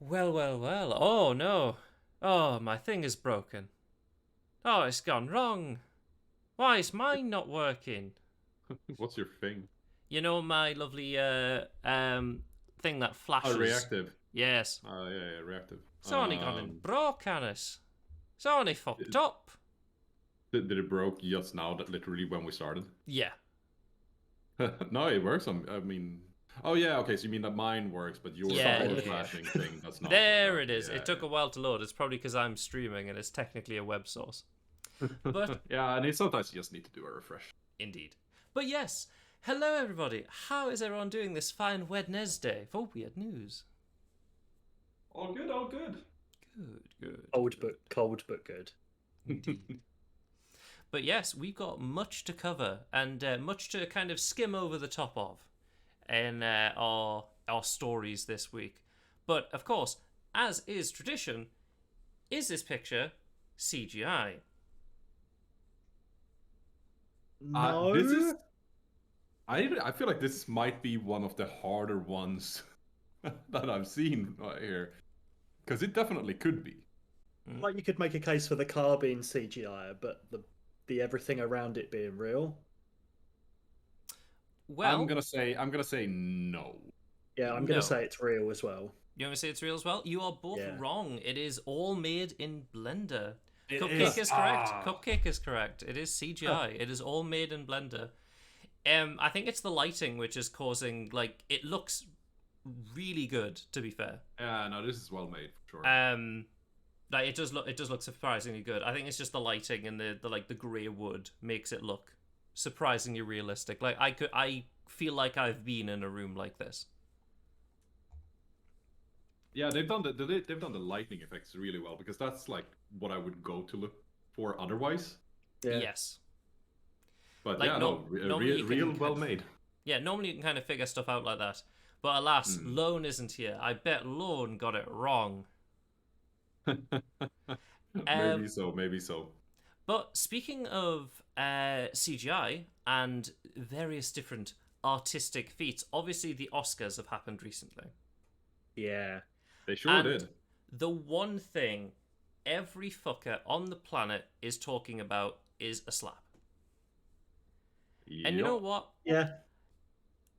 Well, well, well. Oh, no. Oh, my thing is broken. Oh, it's gone wrong. Why is mine not working? What's your thing? You know my lovely thing that flashes. Oh, reactive. Yes. Yeah, reactive. It's only gone and broke, Hannes. It's only fucked up. Did it broke just now? That literally when we started. Yeah. No, it works. I mean, oh yeah, okay. So you mean that mine works, but your flashing thing does not. There it is. Yeah, it took a while to load. It's probably because I'm streaming and it's technically a web source. But yeah, and sometimes you just need to do a refresh. Indeed. But yes, hello everybody. How is everyone doing this fine Wednesday for Weird News? All good, all good. Good. Cold but good. Indeed. But yes, we've got much to cover and much to kind of skim over the top of in our stories this week. But of course, as is tradition, is this picture CGI? No. I feel like this might be one of the harder ones that I've seen right here, because it definitely could be. Like you could make a case for the car being CGI, but the everything around it being real. Well, I'm gonna say no. Yeah, I'm gonna say it's real as well. You're gonna say it's real as well? You are both wrong. It is all made in Blender. Cupcake is correct. Cupcake is correct. It is CGI. It is all made in Blender. I think it's the lighting which is causing, like, it looks really good, to be fair. Yeah, no, this is well made for sure. Like it does look surprisingly good. I think it's just the lighting and the grey wood makes it look surprisingly realistic. Like I feel like I've been in a room like this. Yeah, they've done the lightning effects really well, because that's like what I would go to look for otherwise. Yeah. Yes. But Like, yeah, normally you can real kind well of- made. Yeah, normally you can kind of figure stuff out like that. But alas, Lone isn't here. I bet Lone got it wrong. Maybe so. But speaking of CGI and various different artistic feats, obviously the Oscars have happened recently. Yeah. They sure And did. the one thing every fucker on the planet is talking about is a slap. And you know what? Yeah.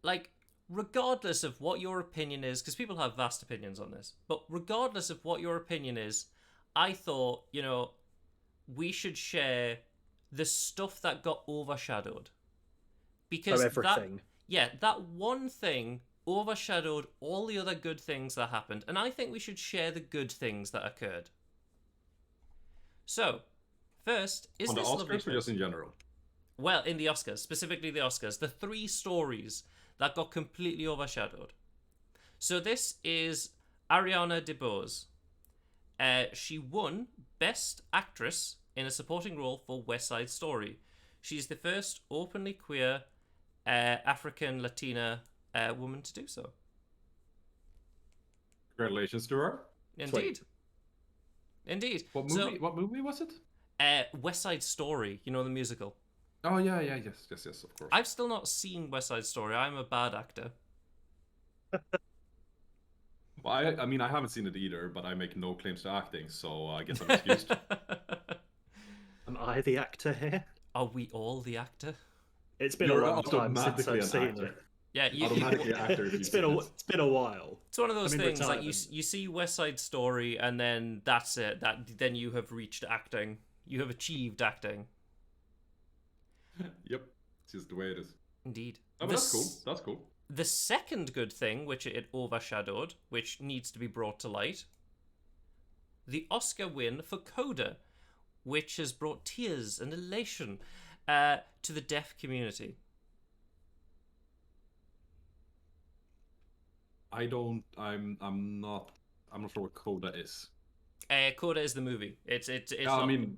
Like, regardless of what your opinion is, because people have vast opinions on this, but regardless of what your opinion is, I thought, we should share the stuff that got overshadowed. Because everything. that one thing overshadowed all the other good things that happened, and I think we should share the good things that occurred. So, first, is on the this lovely Oscars or just in general? Well, in the Oscars, specifically the Oscars, the 3 stories that got completely overshadowed. So this is Ariana DeBose. She won Best Actress in a Supporting Role for West Side Story. She's the first openly queer African Latina woman to do so. Congratulations to her. Indeed. Indeed. What movie was it? West Side Story, the musical. Oh yeah, yes, of course. I've still not seen West Side Story. I'm a bad actor. Well, I mean, I haven't seen it either, but I make no claims to acting, so I guess I'm excused. Am I the actor here? Are we all the actor? It's been You're a long time since automatically I've an seen actor. it. Yeah, Automatically an actor. If It's been a while. It's one of those I'm in things like you retirement. see West Side Story and then that's it. Then you have reached acting. You have achieved acting. Yep, it's just the way it is. Indeed. Oh, but that's cool. That's cool. The second good thing, which it overshadowed, which needs to be brought to light, the Oscar win for Coda, which has brought tears and elation to the deaf community. I'm not sure what Coda is. Coda is the movie. It's I mean,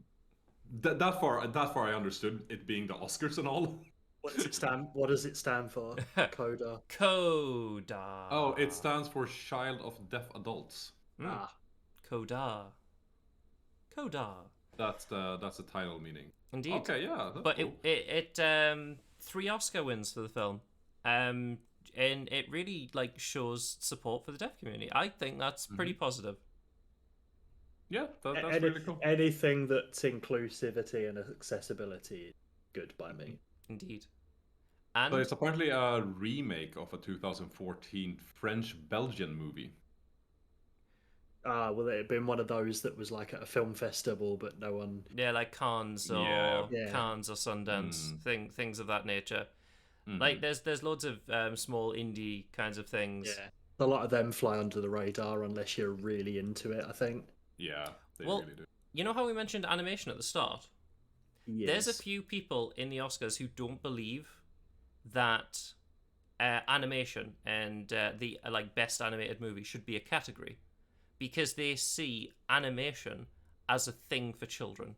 that far I understood it being the Oscars and all. What does it stand for? Coda. Coda. Oh, it stands for Child of Deaf Adults. Ah. Coda. That's the title meaning. Indeed. Okay, yeah. But cool. it 3 Oscar wins for the film. And it really shows support for the deaf community. I think that's pretty positive. Yeah, that's really cool. Anything that's inclusivity and accessibility is good by me. Indeed. And So it's apparently a remake of a 2014 French-Belgian movie. Well, it had been one of those that was like at a film festival, but no one. yeah, like Cannes or Yeah. Cannes or Sundance, things of that nature. Mhm. Like there's loads of small indie kinds of things. Yeah, a lot of them fly under the radar unless you're really into it. I think. Yeah, they Well, really do. You know how we mentioned animation at the start? Yes. There's a few people in the Oscars who don't believe that animation and the best animated movie should be a category because they see animation as a thing for children.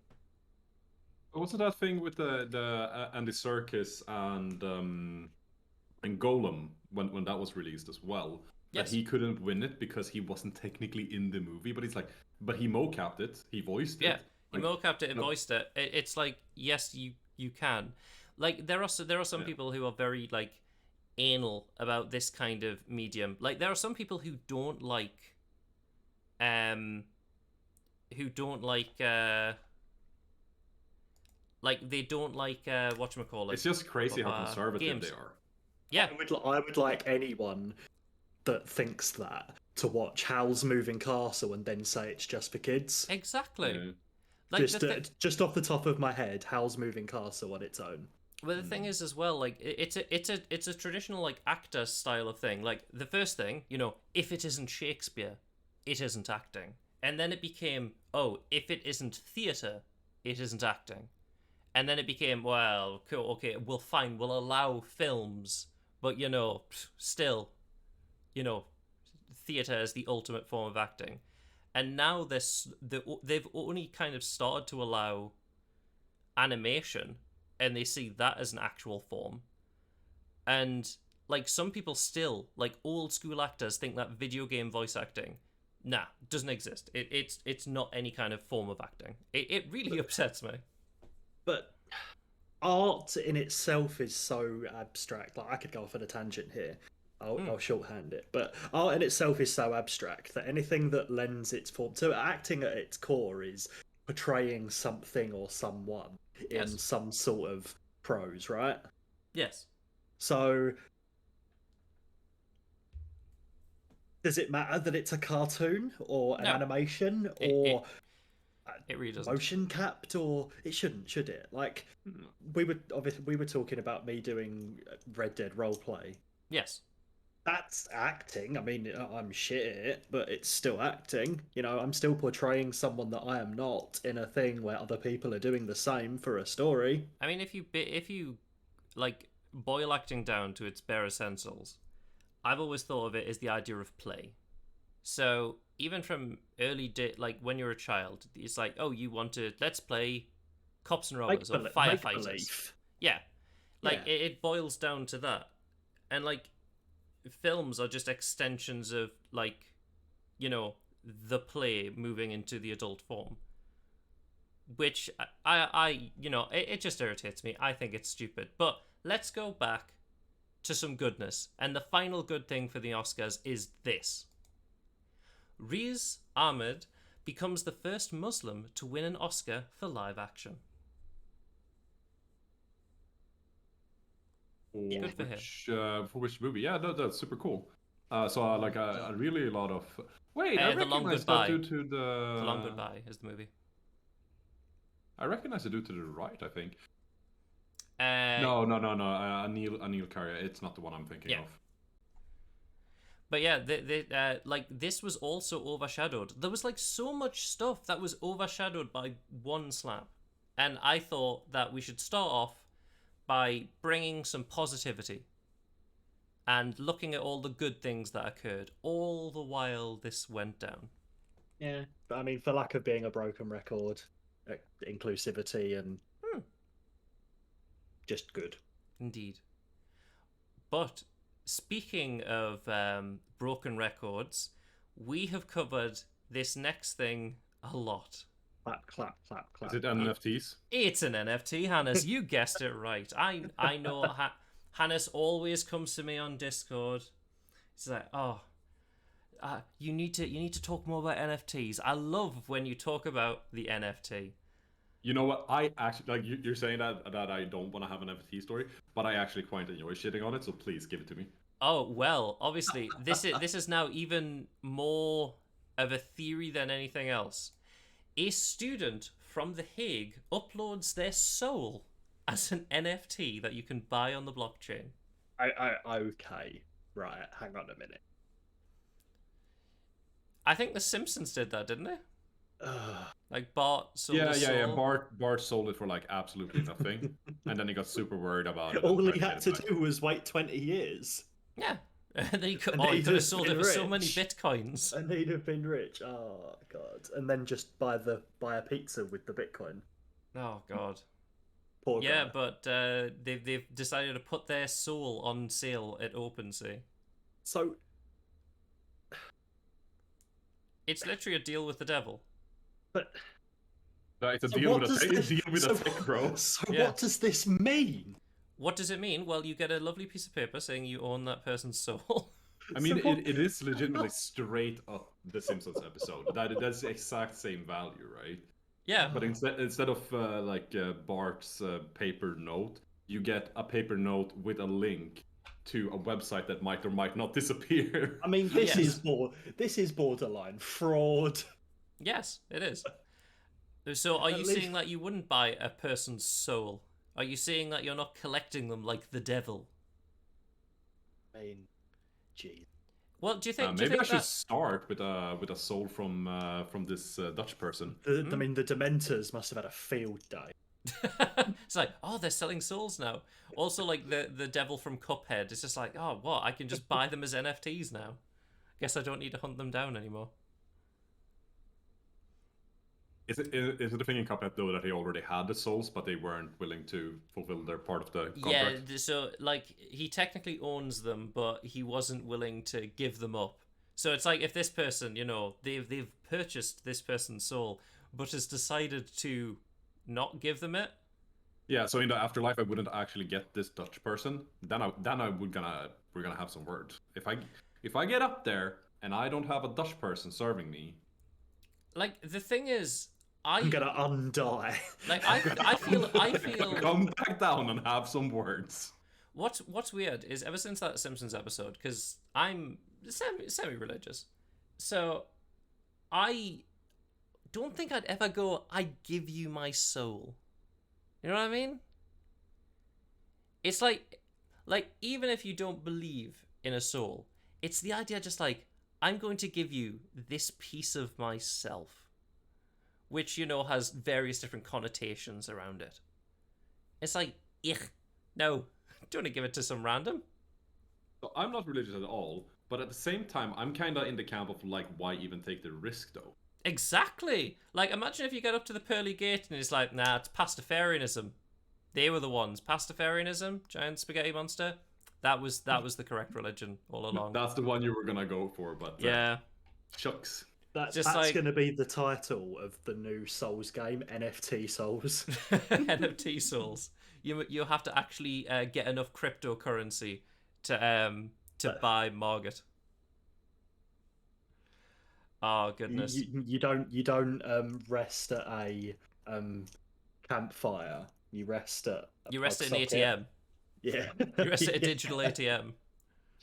Wasn't that thing with the Andy Serkis and Golem when that was released as well? Yes. That he couldn't win it because he wasn't technically in the movie, but but he mocapped it, he voiced it. Yeah, he Like, mocapped it and voiced it. It's like, yes, you can. Like there are some people who are very anal about this kind of medium. Like there are some people who don't like they don't like whatchamacallit. It's just crazy how of, conservative games. they are. Yeah, I would like anyone that thinks that to watch Howl's Moving Castle and then say it's just for kids. exactly. Yeah. Like Just off the top of my head, Howl's Moving Castle on its own. Well, the thing is as well, like it's a traditional like actor style of thing. Like the first thing, if it isn't Shakespeare, it isn't acting. And then it became, oh, if it isn't theatre, it isn't acting. And then it became, well, cool, okay, we'll allow films, but still, theatre is the ultimate form of acting. And now they've only kind of started to allow animation, and they see that as an actual form. And like some people still, like old school actors, think that video game voice acting, doesn't exist. It's not any kind of form of acting. It really upsets me. But art in itself is so abstract. Like I could go off on a tangent here. I'll shorthand it. But art in itself is so abstract that anything that lends its form to acting at its core is portraying something or someone in some sort of prose, right? Yes. So does it matter that it's a cartoon or an animation or it really doesn't. Motion capped, or it shouldn't, should it? Like we were talking about me doing Red Dead roleplay. Yes. That's acting. I mean, I'm shit at it, but it's still acting. I'm still portraying someone that I am not in a thing where other people are doing the same for a story. I mean, if you like boil acting down to its bare essentials, I've always thought of it as the idea of play. So even from like when you're a child, it's like, oh, you want to let's play cops and robbers or firefighters. Yeah, like it boils down to that, and like films are just extensions of like, the play moving into the adult form, which I it just irritates me. I think it's stupid. But let's go back to some goodness, and the final good thing for the Oscars is this. Riz Ahmed becomes the first Muslim to win an Oscar for live action. Good for him. For which movie? Yeah, that's super cool. So like a really lot of. Wait, I The Long recognize Goodbye. that due to the. The Long Goodbye is the movie. I recognize it due to the right. I think. No. Anil Karia. It's not the one I'm thinking of. But yeah, like this was also overshadowed. There was like so much stuff that was overshadowed by one slap, and I thought that we should start off by bringing some positivity and looking at all the good things that occurred all the while this went down. Yeah, but I mean, for lack of being a broken record, inclusivity and just good. Indeed. But speaking of broken records, we have covered this next thing a lot. Clap, clap, clap, clap. Is it NFTs? It's an NFT, Hannes. You guessed it right. I know Hannes always comes to me on Discord. He's like, you need to talk more about NFTs. I love when you talk about the NFT. You know what? I actually like you're saying that I don't want to have an NFT story, but I actually quite enjoy shitting on it. So please give it to me. Oh well, obviously this is now even more of a theory than anything else. A student from The Hague uploads their soul as an NFT that you can buy on the blockchain. Okay, right. Hang on a minute. I think The Simpsons did that, didn't they? Like Bart sold his soul. Yeah. Bart sold it for like absolutely nothing, and then he got super worried about it. All he had to do was wait 20 years. Yeah. And then he could have sold it for so many bitcoins. And he'd have been rich. Oh god! And then just buy a pizza with the Bitcoin. Oh god. Poor guy. Yeah, but they've decided to put their soul on sale at OpenSea. So it's literally a deal with the devil. But it's a deal with a tech bro. So what does this mean? What does it mean? Well, you get a lovely piece of paper saying you own that person's soul. I mean, it is legitimately straight up the Simpsons episode. That's the exact same value, right? Yeah. But instead of Bart's paper note, you get a paper note with a link to a website that might or might not disappear. I mean, this is borderline fraud. Yes, it is. So, are you saying that you wouldn't buy a person's soul Are you saying that you're not collecting them like the devil? I mean, geez. Well, do you think? Maybe I should that... start with a soul from this Dutch person. I mean, the Dementors must have had a field day. It's like, oh, they're selling souls now. Also, like the devil from Cuphead. It's just like, oh, what? I can just buy them as NFTs now. Guess I don't need to hunt them down anymore. Is it a thing in Cuphead though that he already had the souls, but they weren't willing to fulfill their part of the contract? Yeah, so like he technically owns them, but he wasn't willing to give them up. So it's like if this person, they've purchased this person's soul, but has decided to not give them it. Yeah, so in the afterlife, I wouldn't actually get this Dutch person. Then we're gonna have some words. If I get up there and I don't have a Dutch person serving me, like the thing is, I'm gonna undie. Like I feel come back down and have some words. What's weird is ever since that Simpsons episode, because I'm semi-religious, so I don't think I'd ever go, I give you my soul. You know what I mean? It's like even if you don't believe in a soul, it's the idea just like, I'm going to give you this piece of myself, which, has various different connotations around it. It's like, no, don't want to give it to some random. So I'm not religious at all, but at the same time, I'm kind of in the camp of like, why even take the risk though? Exactly. Like, imagine if you get up to the pearly gate and it's like, nah, it's Pastafarianism. They were the ones. Pastafarianism, giant spaghetti monster. That was the correct religion all along. That's the one you were gonna go for, but yeah, shucks. That's like... going to be the title of the new Souls game, NFT Souls. NFT Souls. You have to actually get enough cryptocurrency to buy Margit. Oh goodness! You don't rest at a campfire. You rest at an ATM. Yeah, you rest at a digital ATM.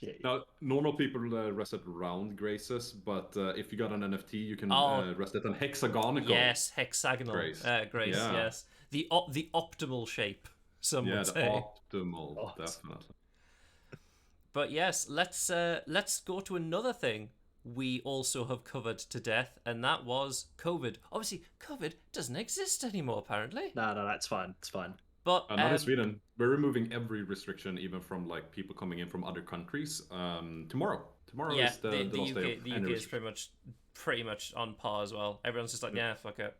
Yeah. Now, normal people rest at round graces, but if you got an NFT, you can rest at an hexagonal. Yes, hexagonal grace. Yeah. Yes, the optimal shape. Some would say. Optimal, definitely. But yes, let's go to another thing we also have covered to death, and that was COVID. Obviously, COVID doesn't exist anymore, apparently. No, that's fine. It's fine. But not in Sweden. We're removing every restriction, even from like people coming in from other countries. Tomorrow is the last day of the UK is pretty much on par as well. Everyone's just like, yeah, fuck it.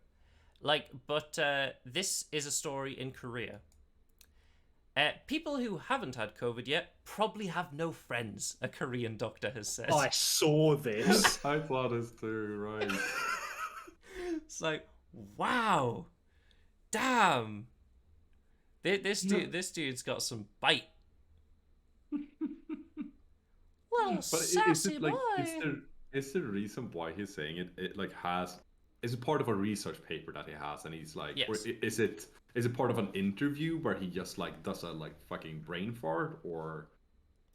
But this is a story in Korea. People who haven't had COVID yet probably have no friends, a Korean doctor has said. I saw this. I thought this too, right. It's like, wow. Damn. This dude's got some bite. Well, but sassy boy. Is the reason why he's saying it like is it part of a research paper that he has, and he's like, yes. Or is it part of an interview where he just like does a like fucking brain fart, or?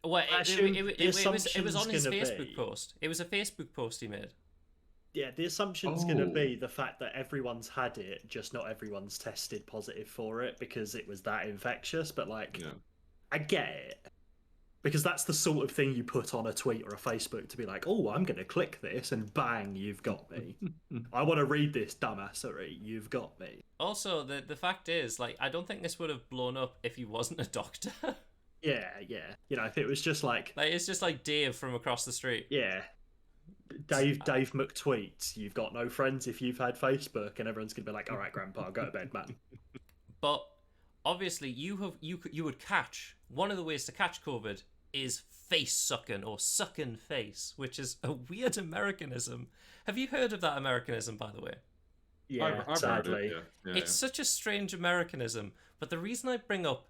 Well, it was on his Facebook post. It was a Facebook post he made. Yeah, the assumption's going to be the fact that everyone's had it, just not everyone's tested positive for it because it was that infectious. But I get it. Because that's the sort of thing you put on a tweet or a Facebook to be like, oh, I'm going to click this and bang, you've got me. I want to read this dumbassery. You've got me. Also, the fact is, like, I don't think this would have blown up if he wasn't a doctor. Yeah. If it was just like it's just like Dave from across the street. Yeah. Dave McTweets, you've got no friends if you've had Facebook, and everyone's gonna be like, all right, Grandpa, go to bed, man. But obviously, you would catch, one of the ways to catch COVID is face sucking or sucking face, which is a weird Americanism. Have you heard of that Americanism, by the way? Yeah, I've sadly. heard it, yeah. It's such a strange Americanism, but the reason I bring up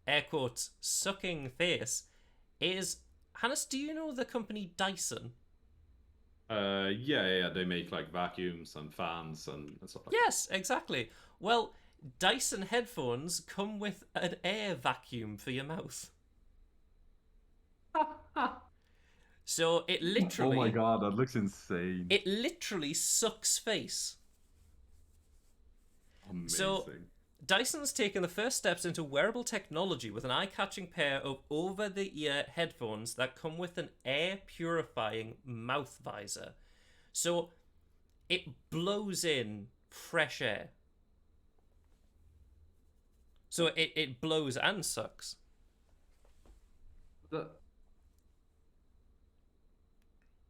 air quotes sucking face is, Hannes, do you know the company Dyson? Yeah, they make like vacuums and fans and stuff like Yes, exactly. Well, Dyson headphones come with an air vacuum for your mouth. So it literally... Oh my god, that looks insane. It literally sucks face. Amazing. So Dyson's taken the first steps into wearable technology with an eye-catching pair of over-the-ear headphones that come with an air-purifying mouth visor. So it blows in fresh air. So it blows and sucks.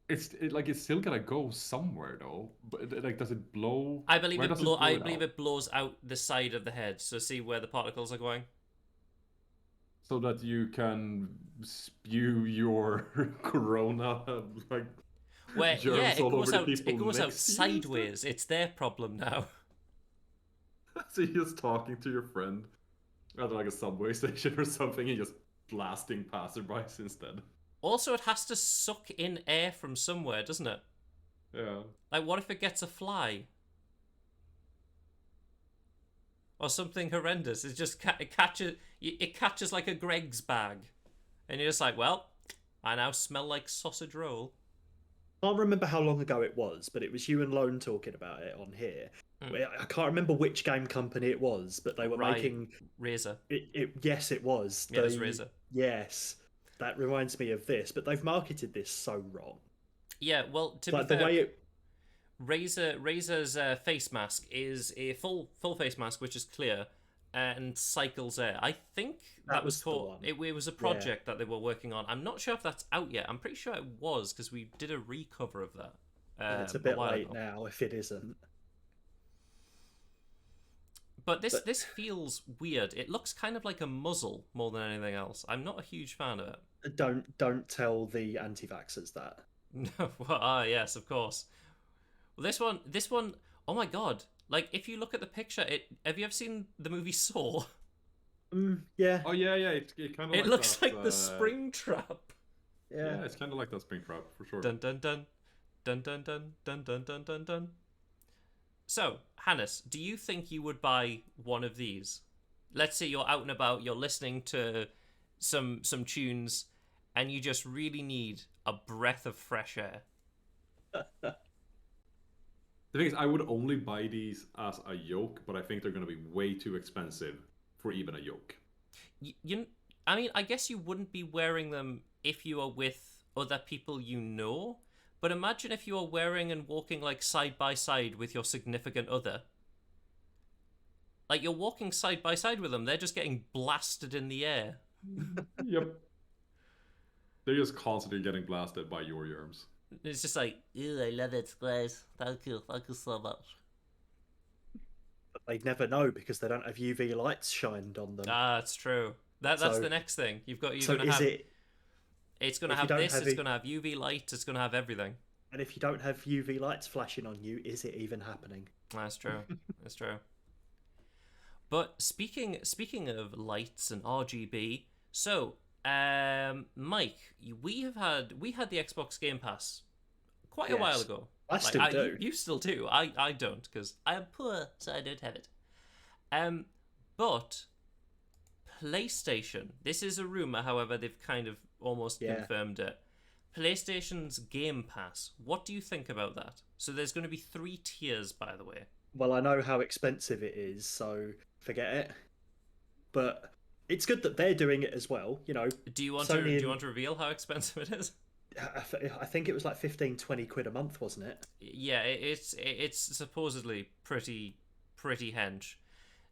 It's still gonna go somewhere though. But like, does it blow? I believe Where it does blow. blow I it believe out? it blows out the side of the head. So see where the particles are going. So that you can spew your corona like Where germs all over the people it goes out next to you and stuff? sideways. It's their problem now. So you're just talking to your friend at like a subway station or something, and just blasting passerbys instead. Also, it has to suck in air from somewhere, doesn't it? Yeah. Like, what if it gets a fly? Or something horrendous. It just it catches like a Greg's bag. And you're just like, well, I now smell like sausage roll. I can't remember how long ago it was, but it was you and Lone talking about it on here. I can't remember which game company it was, but they were making Razer. Yes, it was. Yeah, it was Razer. Yes, that reminds me of this, but they've marketed this so wrong. Yeah, well, to be Like fair, the way it. Razer's face mask is a full face mask, which is clear and cycles air. I think that was the called. one. It was a project that they were working on. I'm not sure if that's out yet. I'm pretty sure it was because we did a recover of that. It's a bit while late ago. now if it isn't. But this feels weird. It looks kind of like a muzzle more than anything else. I'm not a huge fan of it. Don't tell the anti-vaxxers that. No, yes, of course. Well, this one. Oh my god! Like, if you look at the picture, have you ever seen the movie Saw? Yeah. Oh yeah, yeah. It kind of. It looks like the spring trap. Yeah. Yeah, it's kind of like that spring trap for sure. Dun dun dun, dun dun dun dun dun dun dun dun. So, Hannes, do you think you would buy one of these? Let's say you're out and about, you're listening to some tunes, and you just really need a breath of fresh air. The thing is, I would only buy these as a yoke, but I think they're going to be way too expensive for even a yoke. I mean, I guess you wouldn't be wearing them if you are with other people you know. But imagine if you are wearing and walking like side by side with your significant other. Like, you're walking side by side with them, they're just getting blasted in the air. Yep. They're just constantly getting blasted by your germs. It's just like, ew, I love it, guys. Thank you so much. But they'd never know because they don't have UV lights shined on them. Ah, it's true. That's the next thing. You're gonna have. It's gonna have this. It's gonna have UV light. It's gonna have everything. And if you don't have UV lights flashing on you, is it even happening? That's true. That's true. But speaking of lights and RGB, so Mike, we had the Xbox Game Pass quite a while ago. I still do. You still do. I don't because I am poor, so I don't have it. But PlayStation. This is a rumor, however, they've kind of almost confirmed it. PlayStation's Game Pass. What do you think about that? So there's going to be 3 tiers, by the way. Well, I know how expensive it is, so forget it. But it's good that they're doing it as well. You know. Do you want to reveal how expensive it is? I think it was like 15-20 quid a month, wasn't it? Yeah, it's supposedly pretty hench.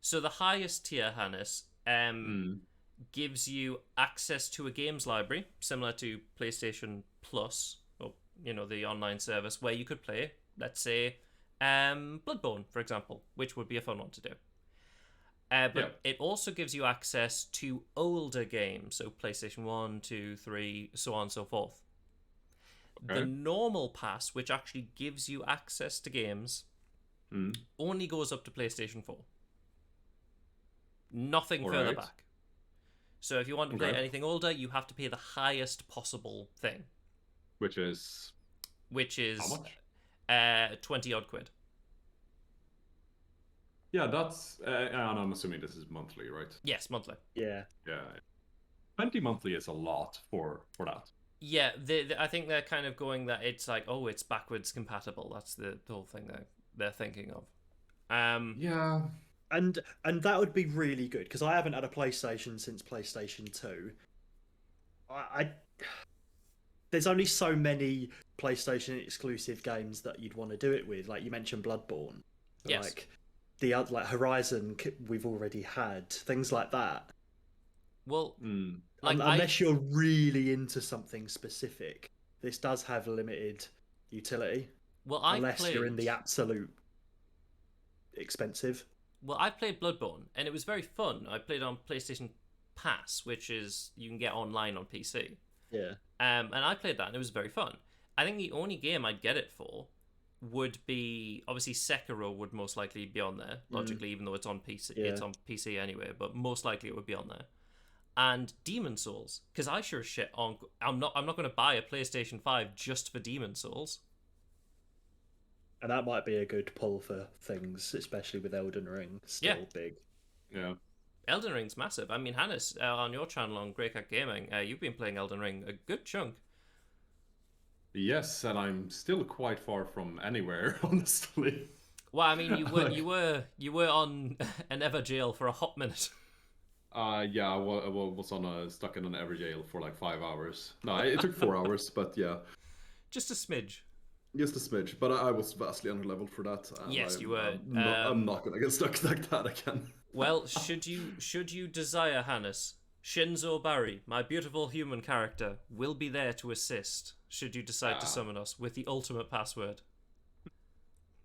So the highest tier, Hannes, gives you access to a games library similar to PlayStation Plus, or the online service where you could play, let's say, Bloodborne, for example, which would be a fun one to do. But it also gives you access to older games, so PlayStation 1, 2, 3, so on and so forth. Okay. The normal pass, which actually gives you access to games, only goes up to PlayStation 4. Nothing further back. So if you want to play anything older, you have to pay the highest possible thing. Which is how much? 20 odd quid. Yeah, that's and I'm assuming this is monthly, right? Yes, monthly. Yeah. 20 monthly is a lot for that. Yeah, I think they're kind of going that it's like, oh, it's backwards compatible. That's the whole thing they're thinking of. I and that would be really good because I haven't had a PlayStation since PlayStation 2. I there's only so many PlayStation exclusive games that you'd want to do it with. Like you mentioned, Bloodborne. Yes. Like the other, like Horizon, we've already had things like that. Well, Unless you're really into something specific, this does have limited utility. Unless you're in the absolute expensive. Well, I played Bloodborne, and it was very fun. I played on PlayStation Pass, which is you can get online on PC. Yeah. And I played that, and it was very fun. I think the only game I'd get it for would be obviously Sekiro would most likely be on there logically, even though it's on PC. Yeah. It's on PC anyway, but most likely it would be on there. And Demon Souls, because I sure as shit I'm not going to buy a PlayStation 5 just for Demon Souls. And that might be a good pull for things, especially with Elden Ring still big. Yeah. Elden Ring's massive. I mean, Hannes, on your channel on Grey Cat Gaming, you've been playing Elden Ring a good chunk. Yes, and I'm still quite far from anywhere, honestly. Well, I mean, you were on an Ever jail for a hot minute. Yeah, I was on stuck in an ever jail for like 5 hours. No, it took 4 hours, but yeah. Just a smidge. Just a smidge, but I was vastly underleveled for that. Yes, you were. I'm not gonna get stuck like that again. Well, should you desire, Hannes, Shinzo Barry, my beautiful human character, will be there to assist should you decide to summon us with the ultimate password.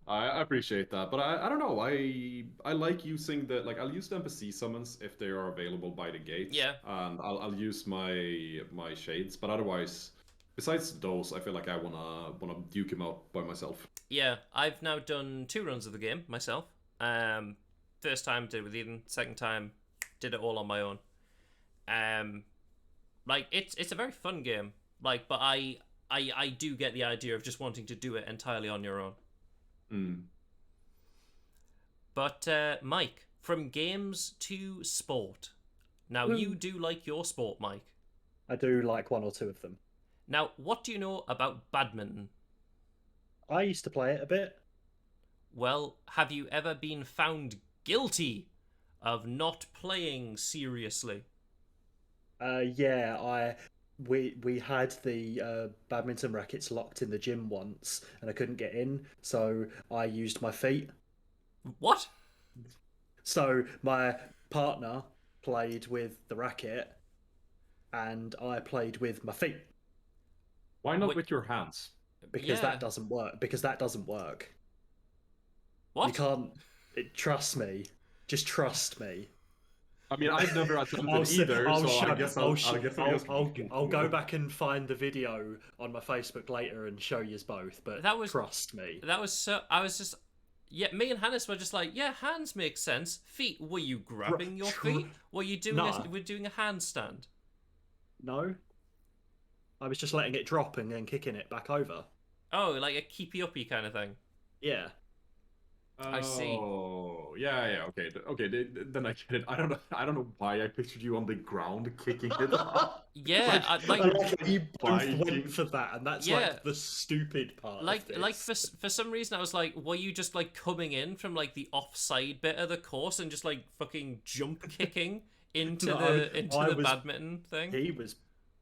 I appreciate that, but I don't know. I like using I'll use the NPC summons if they are available by the gate. Yeah. And I'll use my shades, but otherwise. Besides those, I feel like I wanna duke him out by myself. Yeah, I've now done 2 runs of the game myself. First time did it with Eden. Second time did it all on my own. It's a very fun game. But I do get the idea of just wanting to do it entirely on your own. But Mike, from games to sport. Now you do like your sport, Mike. I do like 1 or 2 of them. Now, what do you know about badminton? I used to play it a bit. Well, have you ever been found guilty of not playing seriously? Yeah, we had the badminton rackets locked in the gym once, and I couldn't get in, so I used my feet. What? So my partner played with the racket, and I played with my feet. Why not with your hands? Because that doesn't work. What? You can't. Trust me. Just trust me. I mean, I've never attempted either, I'll go back and find the video on my Facebook later and show you both. But trust me. That was so. I was just. Yeah, me and Hannes were just like, yeah, hands make sense. Feet, were you grabbing your feet? Were you doing we're doing a handstand? No. I was just letting it drop and then kicking it back over. Oh, like a keepy uppy kind of thing. Yeah. I see. Oh, yeah, okay. Then I get it. I don't know why I pictured you on the ground kicking it up. Yeah, you both went for that, and that's like the stupid part. For some reason, I was like, were you just like coming in from like the offside bit of the course and just like fucking jump kicking into the badminton thing?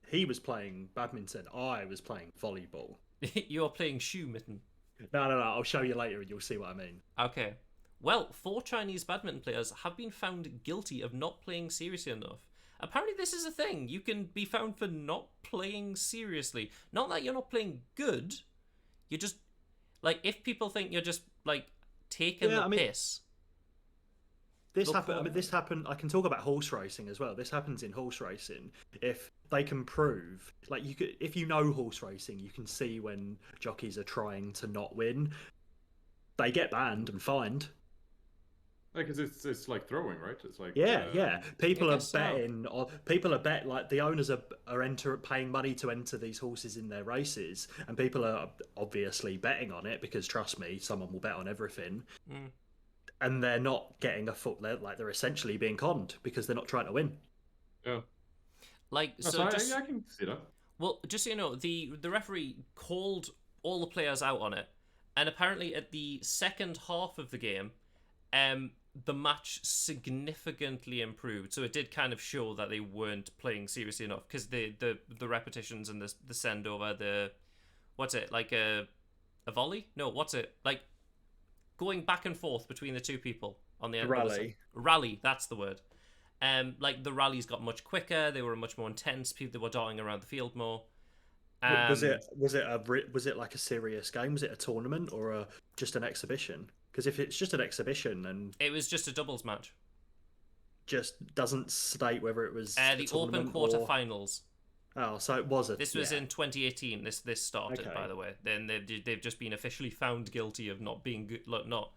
He was playing badminton. I was playing volleyball. You're playing shoe mitten. No. I'll show you later and you'll see what I mean. Okay. Well, 4 Chinese badminton players have been found guilty of not playing seriously enough. Apparently this is a thing. You can be found for not playing seriously. Not that you're not playing good. You're just... if people think you're just, taking the piss... This happened. I can talk about horse racing as well. This happens in horse racing. If they can prove, if you know horse racing, you can see when jockeys are trying to not win. They get banned and fined. Because it's like throwing, right? It's like yeah. People are betting. Or people are the owners are paying money to enter these horses in their races, and people are obviously betting on it because trust me, someone will bet on everything. And they're not getting a foot. They're essentially being conned because they're not trying to win. Yeah. I can see that. Well, just so you know, the referee called all the players out on it, and apparently at the second half of the game, the match significantly improved. So it did kind of show that they weren't playing seriously enough, because the repetitions and the send over, the what's it like a volley? No, what's it like? Going back and forth between the two people on the Rally. Rally, that's the word. Like the rallies got much quicker. They were much more intense. People were darting around the field more. Was it like a serious game? Was it a tournament or just an exhibition? Because if it's just an exhibition and it was just a doubles match, just doesn't state whether it was the Open quarterfinals. Oh, so it was This was in 2018. This started, by the way. Then they've just been officially found guilty of not being good, not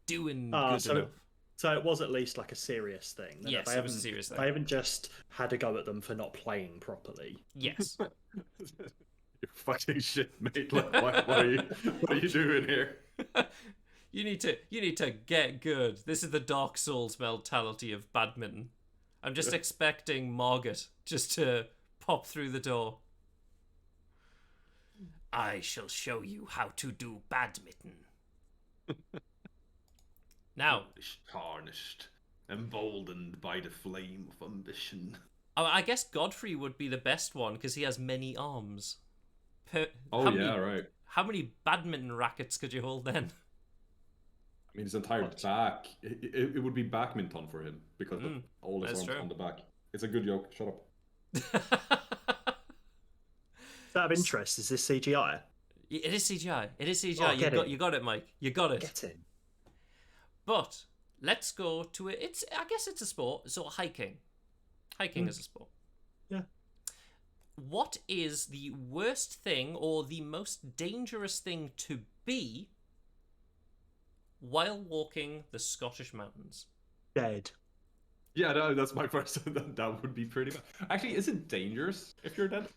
doing good enough. So it was at least like a serious thing. Yes, it was a serious thing. They haven't just had a go at them for not playing properly. Yes. You're fucking shit, mate. Like, what are you doing here? You need to get good. This is the Dark Souls mentality of badminton. I'm just expecting Margaret just to pop through the door. I shall show you how to do badminton. Now, tarnished, emboldened by the flame of ambition. I guess Godfrey would be the best one because he has many arms. Right. How many badminton rackets could you hold then? I mean, his entire back. It would be badminton for him because of all his arms on the back. It's a good joke. Shut up. Out of interest, is this CGI? It is CGI. It is CGI. Oh, you got it, Mike. You got it. Get in. But let's go to it. I guess it's a sport. So hiking. Hiking is a sport. Yeah. What is the worst thing or the most dangerous thing to be while walking the Scottish mountains? Dead. Yeah, no, that's my first. That would be pretty bad. Actually, is it dangerous if you're dead?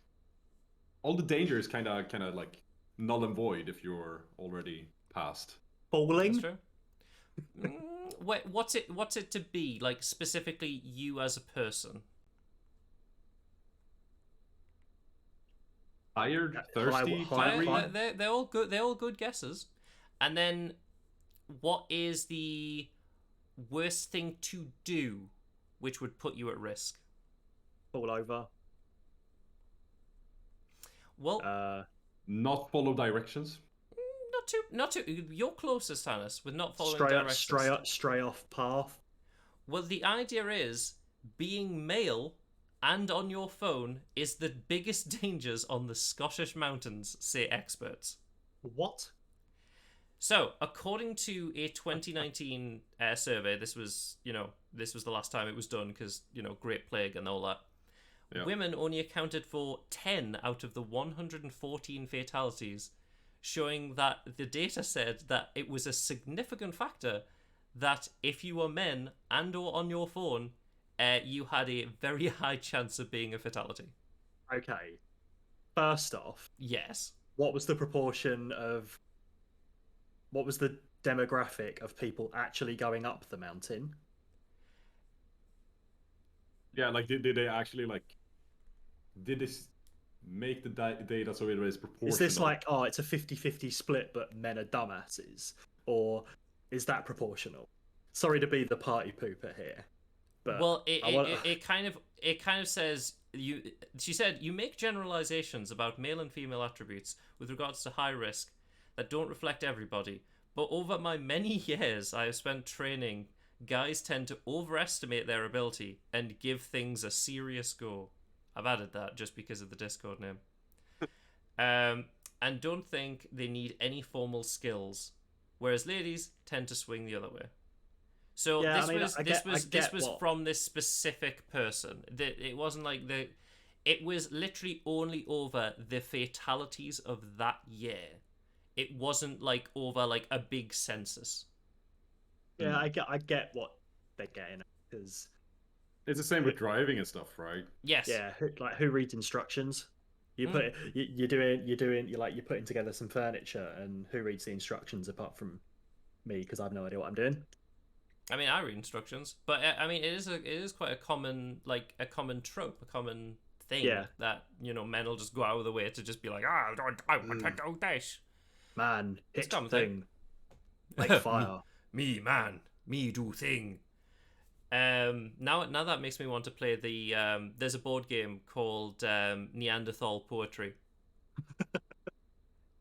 All the danger is kind of like null and void if you're already past. Falling. That's true. What's it to be like specifically you as a person? Tired, thirsty, they're all good. They're all good guesses. And then, what is the worst thing to do, which would put you at risk? Fall over. Well, not follow directions. Not too. You're closest, Hannes, with not following directions. Stray off path. Well, the idea is being male and on your phone is the biggest dangers on the Scottish mountains, say experts. What? So, according to a 2019 survey, this was the last time it was done because, Great Plague and all that. Yep. Women only accounted for 10 out of the 114 fatalities, showing that the data said that it was a significant factor that if you were men and or on your phone, you had a very high chance of being a fatality. Okay. First off, yes. What was the demographic of people actually going up the mountain? Yeah, like did they actually did this make the data so it was proportional? Is this like, it's a 50-50 split but men are dumbasses? Or is that proportional? Sorry to be the party pooper here. But well, it kind of says she said you make generalizations about male and female attributes with regards to high risk that don't reflect everybody. But over my many years I have spent training, guys tend to overestimate their ability and give things a serious go. I've added that just because of the Discord name. And don't think they need any formal skills, whereas ladies tend to swing the other way. So yeah, this was from this specific person. It wasn't like it was literally only over the fatalities of that year. It wasn't like over like a big census. Yeah, I get what they're getting at, because it's the same with driving and stuff, right? Yes. Yeah, like who reads instructions? You're putting together some furniture, and who reads the instructions apart from me, because I have no idea what I'm doing. I mean, I read instructions, but I mean, it is quite a common trope, a common thing that men will just go out of the way to just be like, I want to do this. Man, hit common thing, make fire. Me man, Me do thing. Now that makes me want to play the there's a board game called Neanderthal Poetry.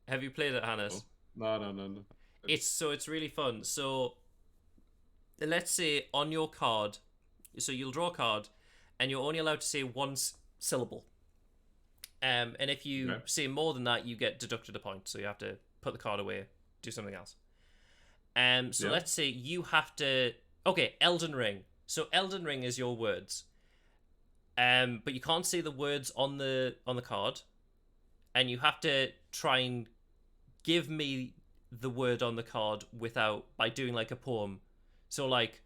Have you played it, Hannes? No. It's really fun. So let's say on your card, so you'll draw a card, and you're only allowed to say one syllable. And if you say more than that, you get deducted a point. So you have to put the card away, do something else. Let's say you have to. Okay, Elden Ring. So Elden Ring is your words. But you can't say the words on the card, and you have to try and give me the word on the card by doing like a poem. So like,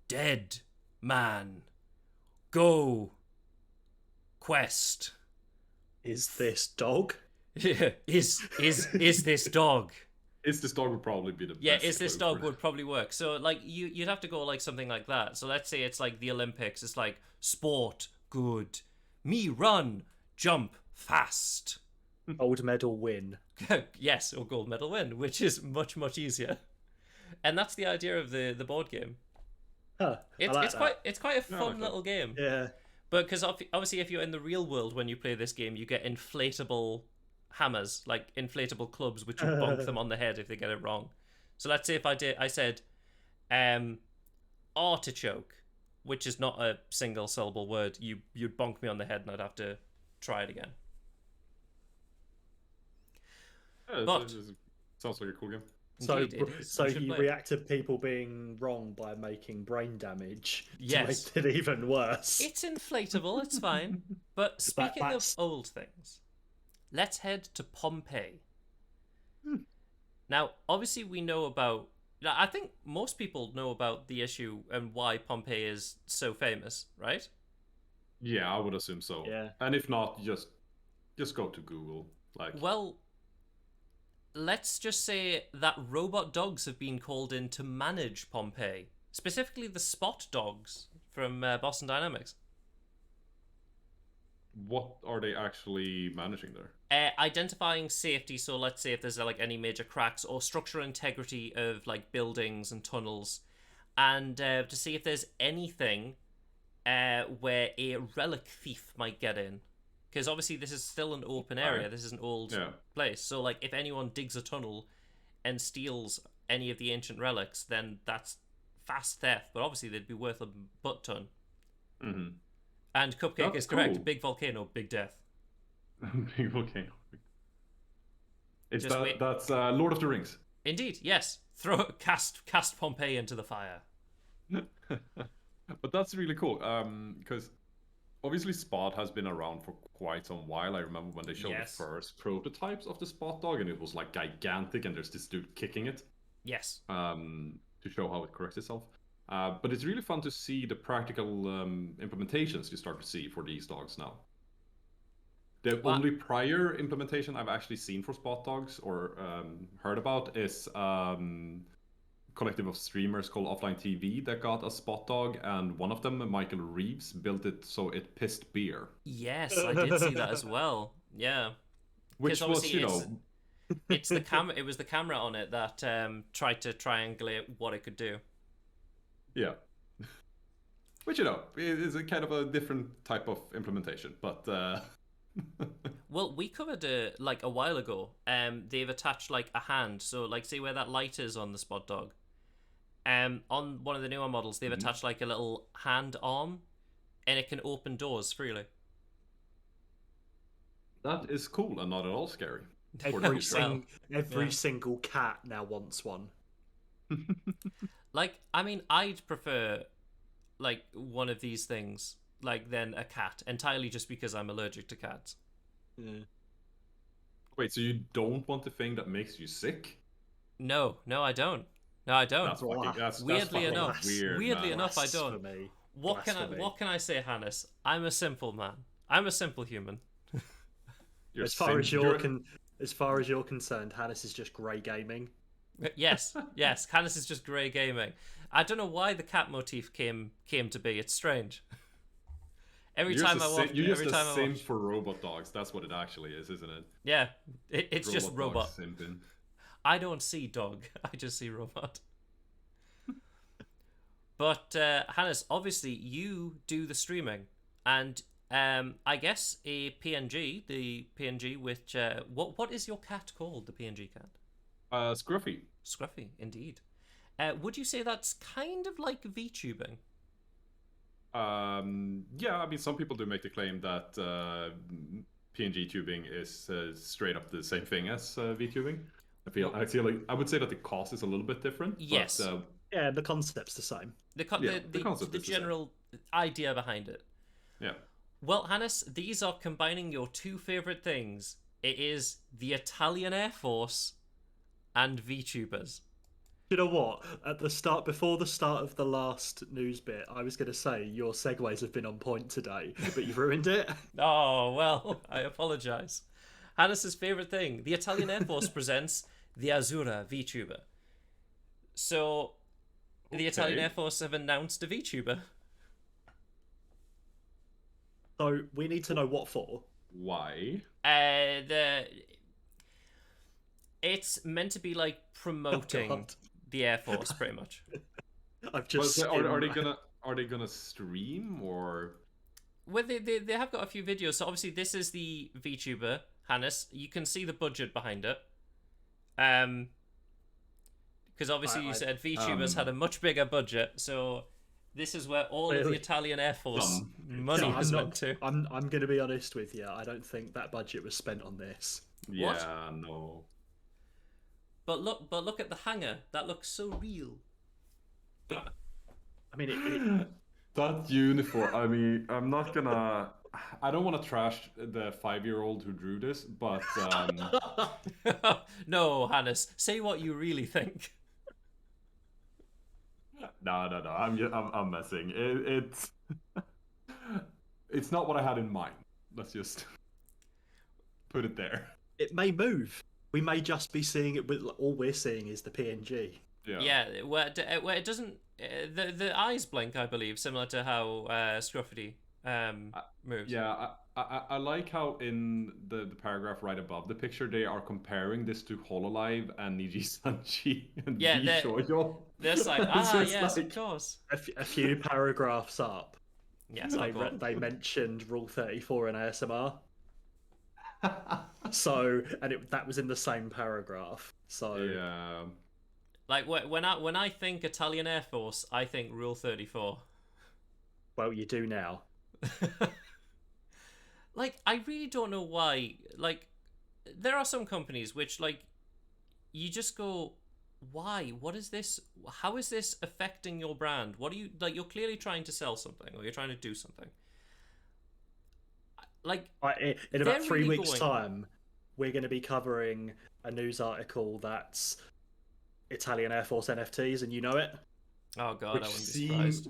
dead man, go, quest. Is this dog? is this dog? Is this dog would probably be the best. Yeah, is this dog would probably work. So like you'd have to go like something like that. So let's say it's like the Olympics. It's like sport, good. Me run, jump, fast. Gold medal win. Yes, or gold medal win, which is much, much easier. And that's the idea of the board game. Huh, it's quite a fun little game. Yeah. But because obviously if you're in the real world when you play this game, you get inflatable hammers, like inflatable clubs, which will bonk them on the head if they get it wrong. So let's say if I said artichoke, which is not a single syllable word, you'd bonk me on the head and I'd have to try it again. But sounds like a cool game. So Indeed, you react to people being wrong by making brain damage Yes. to make it even worse. It's inflatable, it's fine. But speaking of old things, let's head to Pompeii. Now, obviously we know about... I think most people know about the issue and why Pompeii is so famous, right? Yeah, I would assume so. Yeah. And if not, just go to Google. Well, let's just say that robot dogs have been called in to manage Pompeii. Specifically the Spot dogs from Boston Dynamics. What are they actually managing there? Identifying safety, so let's say if there's like any major cracks or structural integrity of like buildings and tunnels, and to see if there's anything where a relic thief might get in. Because obviously this is still an open area, this is an old place, so like if anyone digs a tunnel and steals any of the ancient relics, then that's fast theft, but obviously they'd be worth a butt ton. Mm-hmm. And Cupcake is correct. Cool. Big volcano, big death. Big volcano. That's Lord of the Rings. Indeed, yes. Cast Pompeii into the fire. But that's really cool. Because obviously Spot has been around for quite some while. I remember when they showed the first prototypes of the Spot dog, and it was like gigantic, and there's this dude kicking it. Yes. To show how it corrects itself. But it's really fun to see the practical implementations you start to see for these dogs now. The only prior implementation I've actually seen for Spot dogs or heard about is collective of streamers called Offline TV that got a Spot dog, and one of them, Michael Reeves, built it so it pissed beer. Yes, I did see that as well. Yeah. Which was, it's the camera. It was the camera on it that tried to triangulate what it could do. Yeah. Which, is a kind of a different type of implementation, but... Well, we covered like a while ago. They've attached like a hand, so like see where that light is on the Spot dog. On one of the newer models, they've attached like a little hand arm, and it can open doors freely. That is cool and not at all scary. Every single cat now wants one. Like, I mean, I'd prefer like one of these things like than a cat, entirely just because I'm allergic to cats. Yeah. Wait, so you don't want the thing that makes you sick? No, I don't. No, I don't. That's weirdly enough, weirdly enough, I don't. What can I say, Hannes? I'm a simple man. I'm a simple human. As far as you're concerned, Hannes is just grey gaming. Yes, Hannes is just grey gaming. I don't know why the cat motif came to be. It's strange. Every time I watch, you're just a simp for robot dogs. That's what it actually is, isn't it? Yeah, it's just robot. Simping. I don't see dog. I just see robot. But Hannes, obviously you do the streaming, and I guess a PNG, the PNG, which what is your cat called? The PNG cat? Scruffy. Scruffy, indeed. Would you say that's kind of like VTubing? Yeah, I mean, some people do make the claim that PNG tubing is straight up the same thing as VTubing. I feel like I would say that the cost is a little bit different. Yes. But, Yeah, the concept's the same. The concept the is the same. general idea behind it. Yeah. Well, Hannes, these are combining your two favorite things. It is the Italian Air Force and VTubers. You know what? At the start, before the start of the last news bit, I was going to say your segues have been on point today, but you've ruined it. Oh, well, I apologize. Hannes's favorite thing, the Italian Air Force presents the Azzurra VTuber. So, the Italian Air Force have announced a VTuber. So we need to know what for. Why? It's meant to be like promoting the Air Force, pretty much. I've just. Are they gonna stream or? Well, they have got a few videos. So obviously, this is the VTuber, Hannes. You can see the budget behind it. Because obviously you said VTubers had a much bigger budget, so this is where all of the Italian Air Force money was went to. I'm going to be honest with you. I don't think that budget was spent on this. Yeah, What? no. But look at the hangar. That looks so real. I mean, That uniform. I mean, I'm not gonna. I don't want to trash the 5-year-old who drew this, but No, Hannes, say what you really think. no. I'm messing. It's not what I had in mind. Let's just put it there. it may move. We may just be seeing it, but all we're seeing is the PNG. Yeah, where it doesn't the eyes blink, I believe, similar to how Scruffy moves. Yeah, I like how in the paragraph right above the picture they are comparing this to Hololive and Niji Sanji and Bishoyo. There's like, yes, of course. A few paragraphs up. Yes, they mentioned Rule 34 in ASMR. So, and that was in the same paragraph. So yeah. Like when I think Italian Air Force, I think Rule 34. Well, you do now. Like, I really don't know why. Like, there are some companies which, like, you just go, why? What is this? How is this affecting your brand? What are you, like, you're clearly trying to sell something or you're trying to do something. Like, in about 3 weeks' time, we're going to be covering a news article that's Italian Air Force NFTs, and you know it. Oh god, I wouldn't be surprised.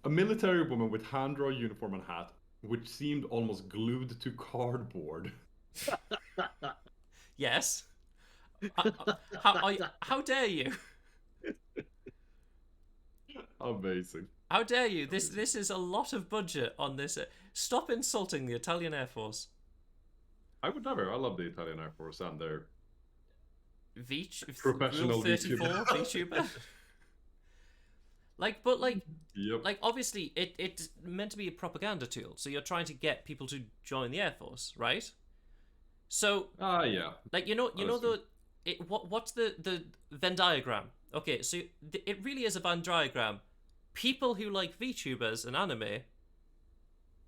A military woman with hand-drawn uniform and hat, which seemed almost glued to cardboard. Yes. How dare you? Amazing. How dare you? This is a lot of budget on this. Stop insulting the Italian Air Force. I would never. I love the Italian Air Force and their Professional Rule 34 VTuber. Like, but like, yep. Like obviously it's meant to be a propaganda tool. So you're trying to get people to join the Air Force, right? So yeah. Like what's the Venn diagram? Okay, so it really is a Venn diagram. People who like VTubers and anime.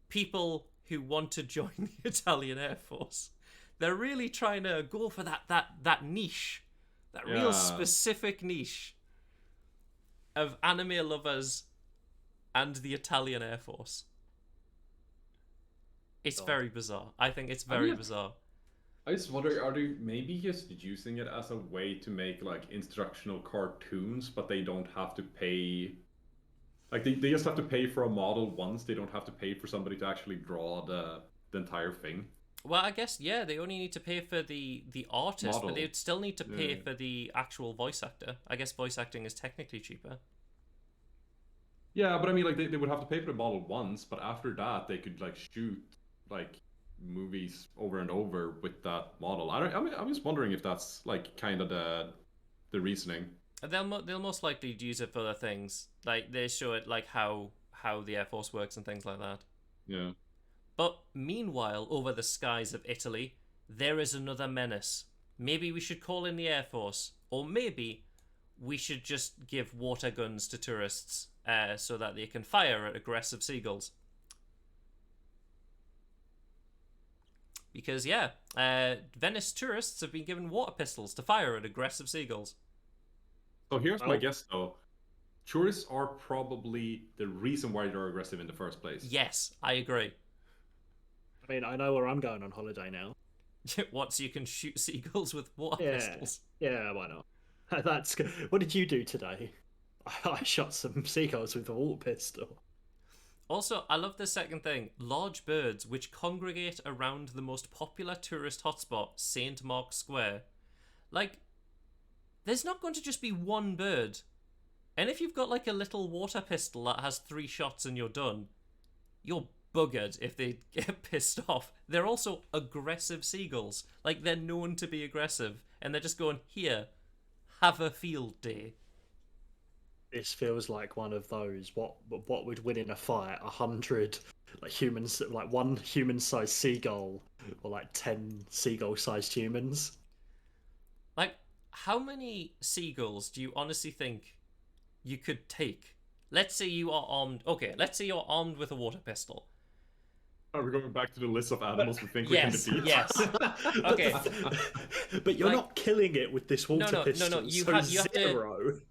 People who want to join the Italian Air Force. They're really trying to go for that niche, that real specific niche of anime lovers and the Italian Air Force. It's very bizarre. I think it's very bizarre. I just wonder, are they maybe just using it as a way to make like instructional cartoons, but they don't have to pay. Like they just have to pay for a model once. They don't have to pay for somebody to actually draw the entire thing. Well, I guess they only need to pay for the artist, model. But they would still need to pay for the actual voice actor. I guess voice acting is technically cheaper. Yeah, but I mean, like they would have to pay for the model once, but after that they could like shoot like movies over and over with that model. I'm just wondering if that's like kind of the reasoning. They'll most likely use it for other things. Like they show it like how the Air Force works and things like that. Yeah. But meanwhile, over the skies of Italy, there is another menace. Maybe we should call in the Air Force, or maybe we should just give water guns to tourists so that they can fire at aggressive seagulls. Because, yeah, Venice tourists have been given water pistols to fire at aggressive seagulls. So here's my guess, though. Tourists are probably the reason why they're aggressive in the first place. Yes, I agree. I mean, I know where I'm going on holiday now. What, so you can shoot seagulls with water pistols? Yeah, why not? That's good. What did you do today? I shot some seagulls with a water pistol. Also, I love the second thing. Large birds which congregate around the most popular tourist hotspot, St. Mark's Square. Like, there's not going to just be one bird. And if you've got like a little water pistol that has 3 shots and you're done, you're buggered if they get pissed off. They're also aggressive seagulls. Like, they're known to be aggressive. And they're just going, here, have a field day. This feels like one of those. What would win in a fight? 100 like humans, like 1 human-sized seagull, or like 10 seagull-sized humans. Like, how many seagulls do you honestly think you could take? Let's say you are armed. Okay, let's say you're armed with a water pistol. Are we going back to the list of animals we think we can defeat? Yes. Okay. But you're not killing it with this water pistol. No.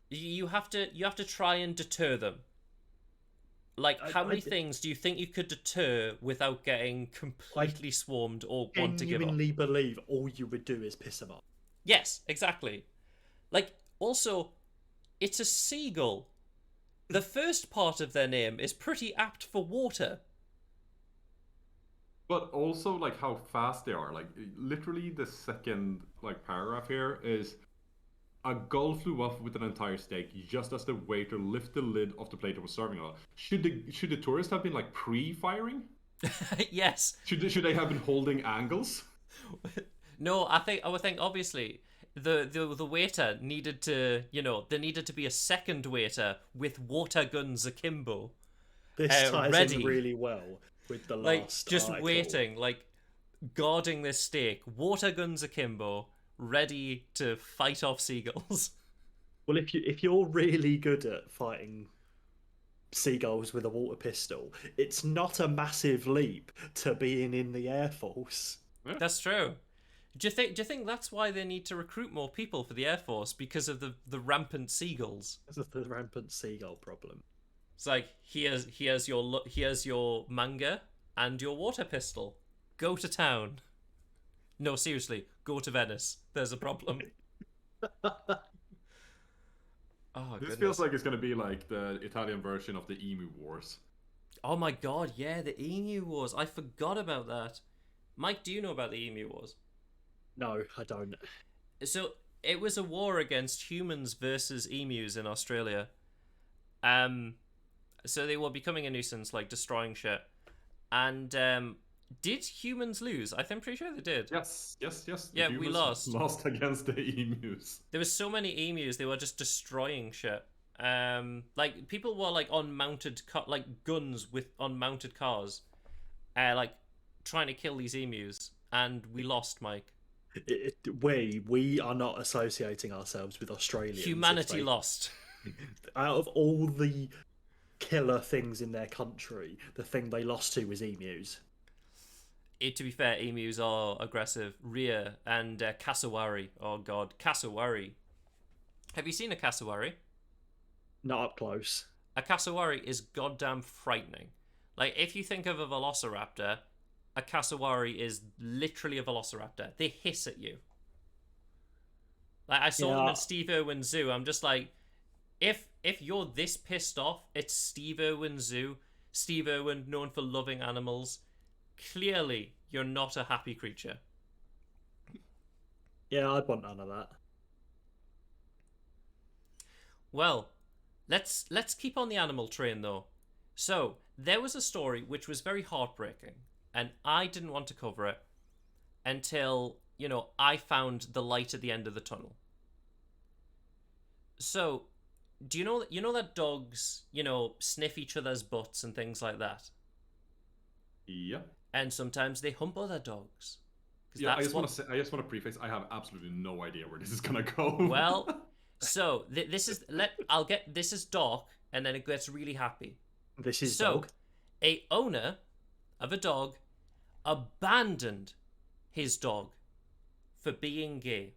You have to try and deter them. Like, how many things do you think you could deter without getting completely swarmed or want to give up? I genuinely believe all you would do is piss them off. Yes, exactly. Like, also, it's a seagull. The first part of their name is pretty apt for water. But also, like, how fast they are. Like, literally the second, like, paragraph here is... A gull flew off with an entire steak just as the waiter lifted the lid of the plate that was serving it. Should the tourists have been, like, pre-firing? Yes. Should they have been holding angles? No, I would think obviously the waiter needed to, there needed to be a second waiter with water guns akimbo. This ties ready. in really well with the last just article. waiting, like guarding this steak, water guns akimbo, ready to fight off seagulls. Well, if you're really good at fighting seagulls with a water pistol, it's not a massive leap to being in the Air Force. Yeah. That's true. Do you think that's why they need to recruit more people for the Air Force, because of the rampant seagulls? Because of the rampant seagull problem. It's like, here's your manga and your water pistol. Go to town. No, seriously, go to Venice. There's a problem. Oh, this feels like it's going to be like the Italian version of the Emu Wars. Oh my god, yeah, the Emu Wars. I forgot about that. Mike, do you know about the Emu Wars? No, I don't. So, it was a war against humans versus emus in Australia. So they were becoming a nuisance, like destroying shit. And did humans lose? I'm pretty sure they did. Yes. Yeah, we lost. Lost against the emus. There was so many emus, they were just destroying shit. Like people were like on mounted like guns on mounted cars, like trying to kill these emus, and we lost, Mike. We are not associating ourselves with Australians. Humanity lost. Out of all the killer things in their country, the thing they lost to was emus. To be fair, emus are aggressive. Rhea and cassowary. Oh god, cassowary. Have you seen a cassowary? Not up close. A cassowary is goddamn frightening. Like, if you think of a velociraptor, a cassowary is literally a velociraptor. They hiss at you. Like, I saw them at Steve Irwin Zoo. I'm just like, if you're this pissed off, it's Steve Irwin Zoo. Steve Irwin, known for loving animals. Clearly, you're not a happy creature. Yeah, I'd want none of that. Well, let's keep on the animal train, though. So, there was a story which was very heartbreaking, and I didn't want to cover it until, I found the light at the end of the tunnel. So, do you know that dogs, sniff each other's butts and things like that? Yeah. And sometimes they hump other dogs. Because Yeah, that's what. I just want to preface. I have absolutely no idea where this is gonna go. Well, so this is I'll get this is dark, and then it gets really happy. This is So, dog. a owner of a dog abandoned his dog for being gay.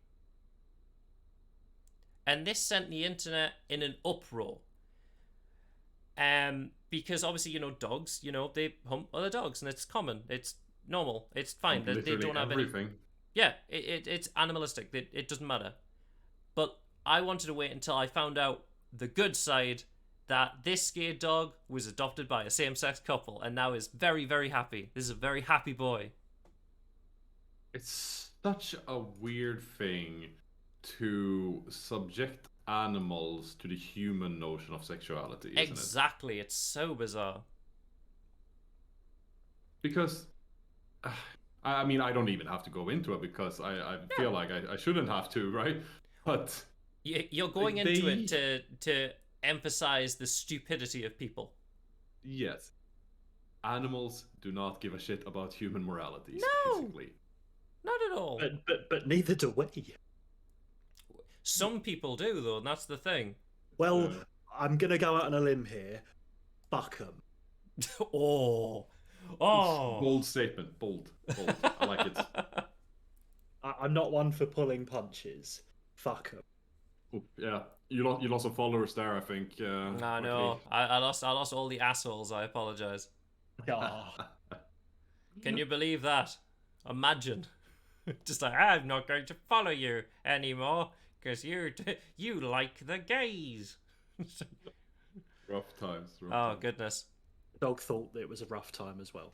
And this sent the internet in an uproar. Because obviously, dogs, they hump other dogs, and it's common. It's normal. It's fine. They Literally don't have everything. Yeah, it's animalistic. It doesn't matter. But I wanted to wait until I found out the good side, that this gay dog was adopted by a same-sex couple and now is very, very happy. This is a very happy boy. It's such a weird thing to subject animals to the human notion of sexuality, isn't it? Exactly. It's so bizarre. Because, I mean, I don't even have to go into it because I feel like I shouldn't have to, right? But You're going into it to emphasize the stupidity of people. yes, animals do not give a shit about human moralities, No! basically. Not at all. But neither do we. Some people do, though, and that's the thing. Well, I'm gonna go out on a limb here. Fuck 'em. Oh. Bold statement. Bold. I like it. I'm not one for pulling punches. Fuck 'em. Oh, yeah, you lost some followers there, I think. I know. I lost all the assholes. I apologize. Ah. Can you believe that? Imagine. Just like, I'm not going to follow you anymore because you like the gays. Rough times. Goodness. The dog thought it was a rough time as well.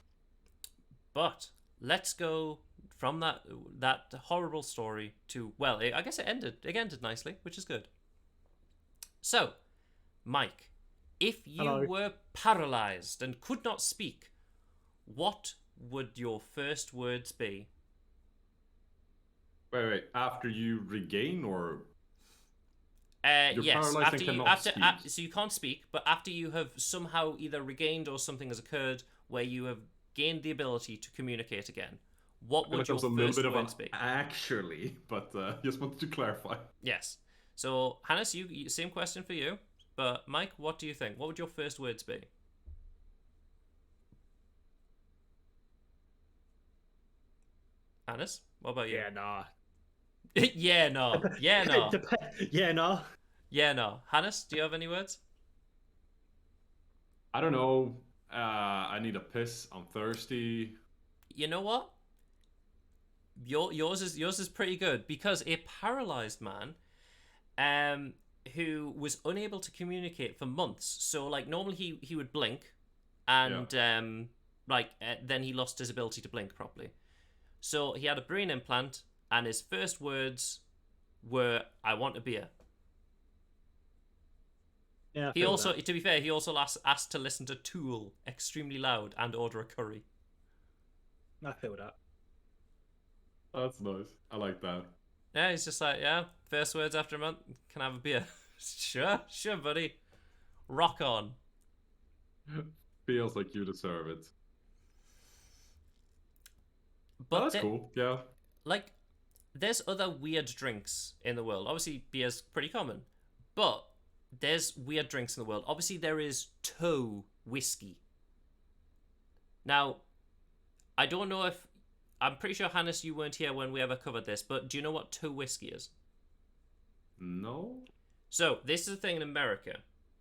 But let's go from that horrible story to, well, I guess it ended nicely, which is good. So, Mike, if you Hello. were paralyzed and could not speak, what would your first words be? Wait. After you regain, or you're Yes, paralyzed and cannot speak? so you can't speak, but after you have somehow either regained or something has occurred where you have gained the ability to communicate again, what would your That was a little first bit of words an be? actually, but just wanted to clarify. Yes. So, Hannes, you same question for you, but Mike, what do you think? What would your first words be? Hannes, what about you? Yeah, nah. Yeah, no. Yeah, no. Yeah, nah. Yeah, no. Hannes, do you have any words? I don't know. I need a piss. I'm thirsty. You know what? Yours is pretty good, because a paralyzed man, who was unable to communicate for months. So like normally he would blink, and then he lost his ability to blink properly. So he had a brain implant, and his first words were, "I want a beer." Yeah. I He feel also, that. to be fair, he also asked to listen to Tool extremely loud and order a curry. I feel that. That's nice. I like that. Yeah, he's just like, yeah, first words after a month, can I have a beer? Sure, buddy. Rock on. Feels like you deserve it. But That's cool. Yeah. like, there's other weird drinks in the world. Obviously, beer's pretty common, but there's weird drinks in the world. Obviously, there is toe whiskey. Now, I don't know if I'm pretty sure, Hannes, you weren't here when we ever covered this, but do you know what toe whiskey is? No. So this is a thing in America.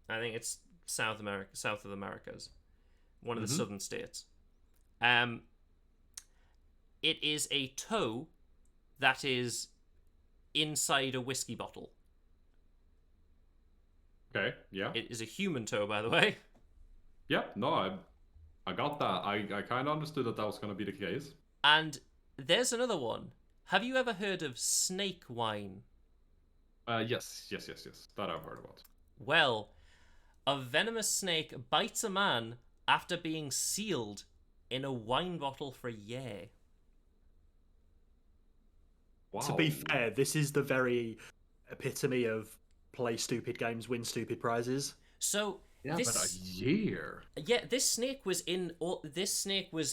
I think it's South of the Americas, one of the southern states. It is a toe that is inside a whiskey bottle. Okay. Yeah. It is a human toe, by the way. Yeah. No. I got that. I kind of understood that was going to be the case. And there's another one. Have you ever heard of snake wine? Yes. That I've heard about. Well, a venomous snake bites a man after being sealed in a wine bottle for a year. Wow. To be fair, this is the very epitome of play stupid games, win stupid prizes. So Yeah, this, but a year. yeah, this snake was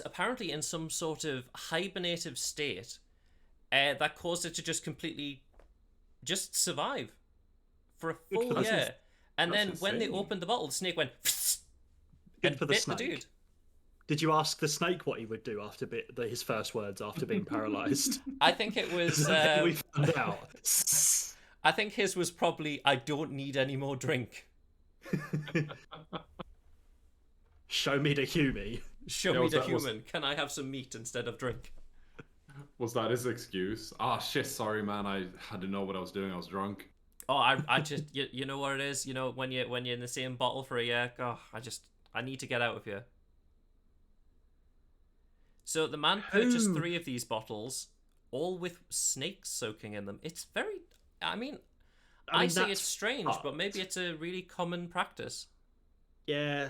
apparently in some sort of hibernative state, that caused it to just completely just survive for a full for year. And then that's when they insane. opened the bottle, the snake went Good and for the bit the snake. dude. Did you ask the snake what he would do after his first words after being paralyzed? I think it was. We found out. I think his was probably, "I don't need any more drink. Show me the Humie. Show Yeah, me was the that- was- human. Can I have some meat instead of drink?" Was that his excuse? Ah, shit, sorry, man. I had to know what I was doing. I was drunk. Oh, I just, you know what it is. You know, when you're in the same bottle for a year. Oh, I need to get out of here. So the man purchased 3 of these bottles, all with snakes soaking in them. It's very, I mean I say that's it's strange, fucked. but maybe it's a really common practice. Yeah.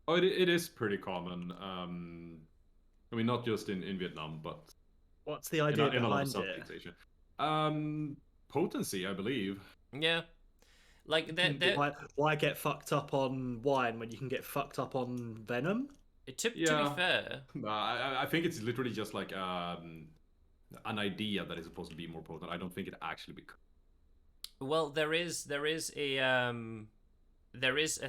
Oh, it is pretty common. I mean, not just in Vietnam, but What's the in idea a lot of behind it? Southeast Asia. Potency, I believe. Yeah, like they're Why get fucked up on wine when you can get fucked up on venom? to be Yeah. fair, I think it's literally just like an idea that is supposed to be more potent. I don't think it actually becomes. well, there is a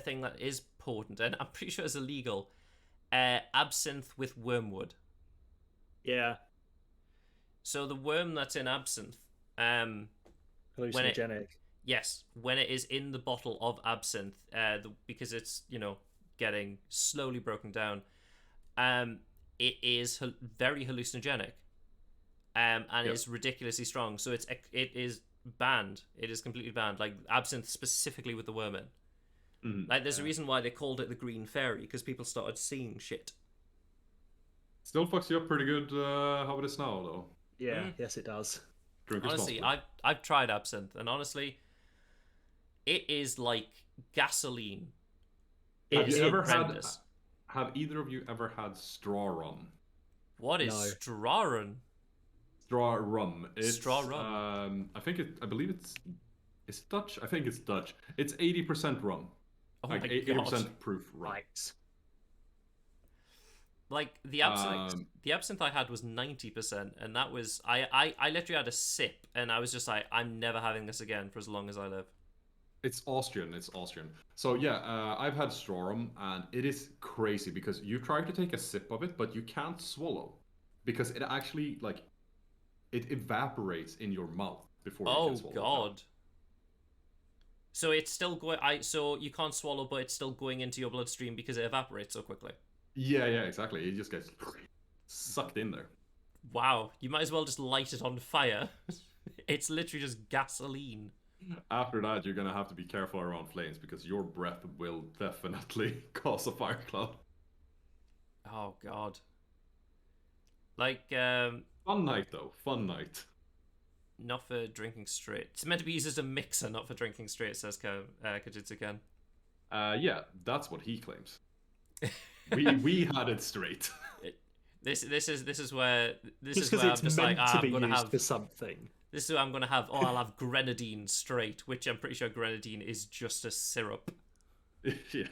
thing that is potent, and I'm pretty sure it's illegal. Absinthe with wormwood. Yeah. So the worm that's in absinthe, Hallucinogenic. yes, when it is in the bottle of absinthe, because it's getting slowly broken down, it is very hallucinogenic, and is ridiculously strong. So it is banned. It is completely banned. Like absinthe specifically with the worm in. Like there's a reason why they called it the Green Fairy, because people started seeing shit. Still fucks you up pretty good. How it is now, though. Yeah. Yes, it does. Drink Honestly, responsibly. I've tried absinthe, and honestly, it is like gasoline. Have It's you ever horrendous. Have either of you ever had straw rum? What is No. strawrun? Straw rum. It's, Straw rum. I believe it's Dutch. I think it's Dutch. It's 80% rum. Oh Like my 80% god! proof rum. Right. Like the absinthe I had was 90%, and that was I literally had a sip, and I was just like, I'm never having this again for as long as I live. It's Austrian. It's Austrian. So yeah, I've had straw rum, and it is crazy because you try to take a sip of it, but you can't swallow because it actually it evaporates in your mouth before you Oh can swallow. god! So it's still going. So you can't swallow, but it's still going into your bloodstream because it evaporates so quickly. Yeah, exactly. It just gets sucked in there. Wow! You might as well just light it on fire. It's literally just gasoline. After that, you're gonna have to be careful around flames because your breath will definitely cause a fire cloud. Oh god! Like Fun night though. Fun night. not for drinking straight. It's meant to be used as a mixer, not for drinking straight. Says Kajitsu-ken. Yeah, that's what he claims. We had it straight. This is where Just I'm because just it's like, meant to I'm be gonna used have for something. this is what I'm gonna have. Oh, I'll have grenadine straight, which I'm pretty sure grenadine is just a syrup. Yeah.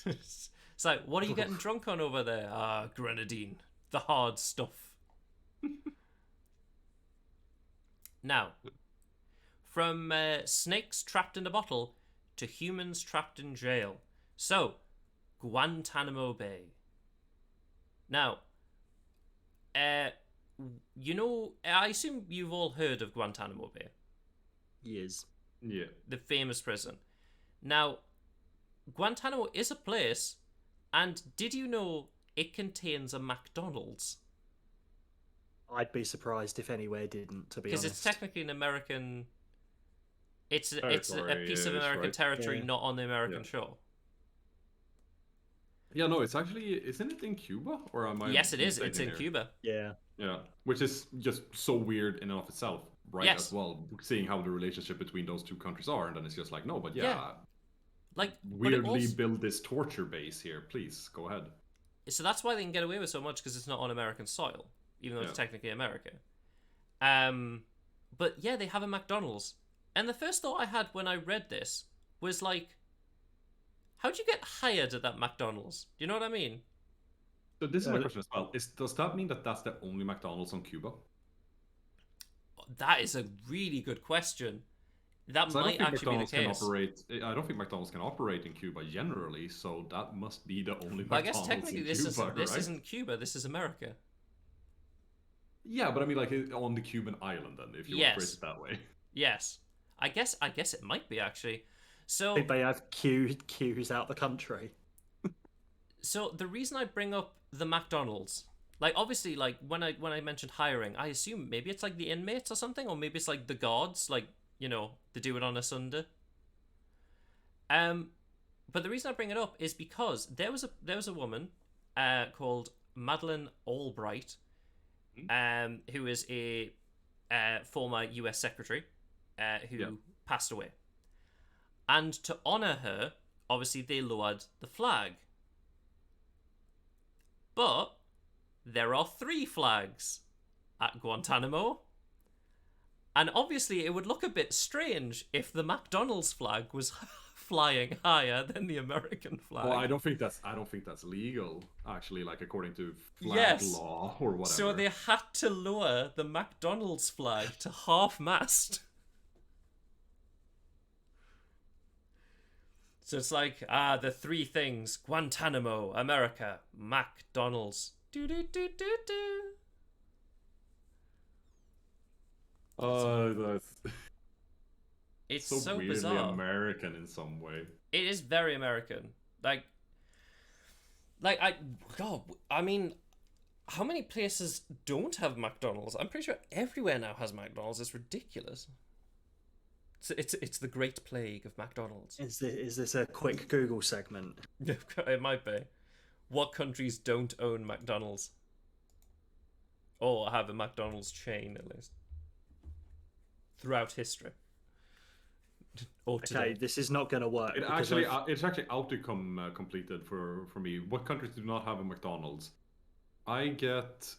It's like, what are you getting drunk on over there? Grenadine, the hard stuff. Now, from snakes trapped in a bottle to humans trapped in jail. So, Guantanamo Bay. Now, I assume you've all heard of Guantanamo Bay, Years. Yeah. the famous prison. Now, Guantanamo is a place, and did you know it contains a McDonald's? I'd be surprised if anywhere didn't, to be Because honest. it's technically an American. It's a Territory, piece of yes, American right. territory, Yeah. not on the American Yeah. shore. Yeah, no, it's actually, isn't it in Cuba? Or am I Yes, it is. It's mistaken in here? Cuba. Yeah. Yeah, which is just so weird in and of itself, right? Yes. As well, seeing how the relationship between those two countries are, and then it's just like, no, but Yeah. Like, but it weirdly also, build this torture base here. Please go ahead. so that's why they can get away with so much, because it's not on American soil, even though it's Yeah. technically America. But yeah, they have a McDonald's, And the first thought I had when I read this was like, how'd you get hired at that McDonald's? Do you know what I mean? So this is my question as well. Does that mean that that's the only McDonald's on Cuba? That is a really good question. That So might actually be the case. I don't think McDonald's can operate in Cuba generally, so that must be the only But I guess McDonald's technically in this Cuba, this right? isn't Cuba. This is America. Yeah, but I mean, like on the Cuban island, then, if you want to phrase it that way. Yes. I guess it might be actually. So I think they have queues out the country. So the reason I bring up the McDonald's, like obviously, like when I mentioned hiring, I assume maybe it's like the inmates or something, or maybe it's like the guards, like they do it on a Sunday. But the reason I bring it up is because there was a woman, called Madeleine Albright, who is a former U.S. secretary, who passed away, and to honor her, obviously they lowered the flag. But there are 3 flags at Guantanamo. And obviously it would look a bit strange if the McDonald's flag was flying higher than the American flag. Well, I don't think that's legal, actually, like according to flag law or whatever. So they had to lower the McDonald's flag to half-mast. So it's like, the 3 things: Guantanamo, America, McDonald's. Do-do-do-do-do. That's It's so weirdly bizarre. American in some way. It is very American. I mean, how many places don't have McDonald's? I'm pretty sure everywhere now has McDonald's. It's ridiculous. It's the Great Plague of McDonald's. Is this a quick Google segment? It might be. What countries don't own McDonald's? Or have a McDonald's chain, at least. Throughout history. Or today. Okay, this is not going to work. It's actually outcome completed for me. What countries do not have a McDonald's? I get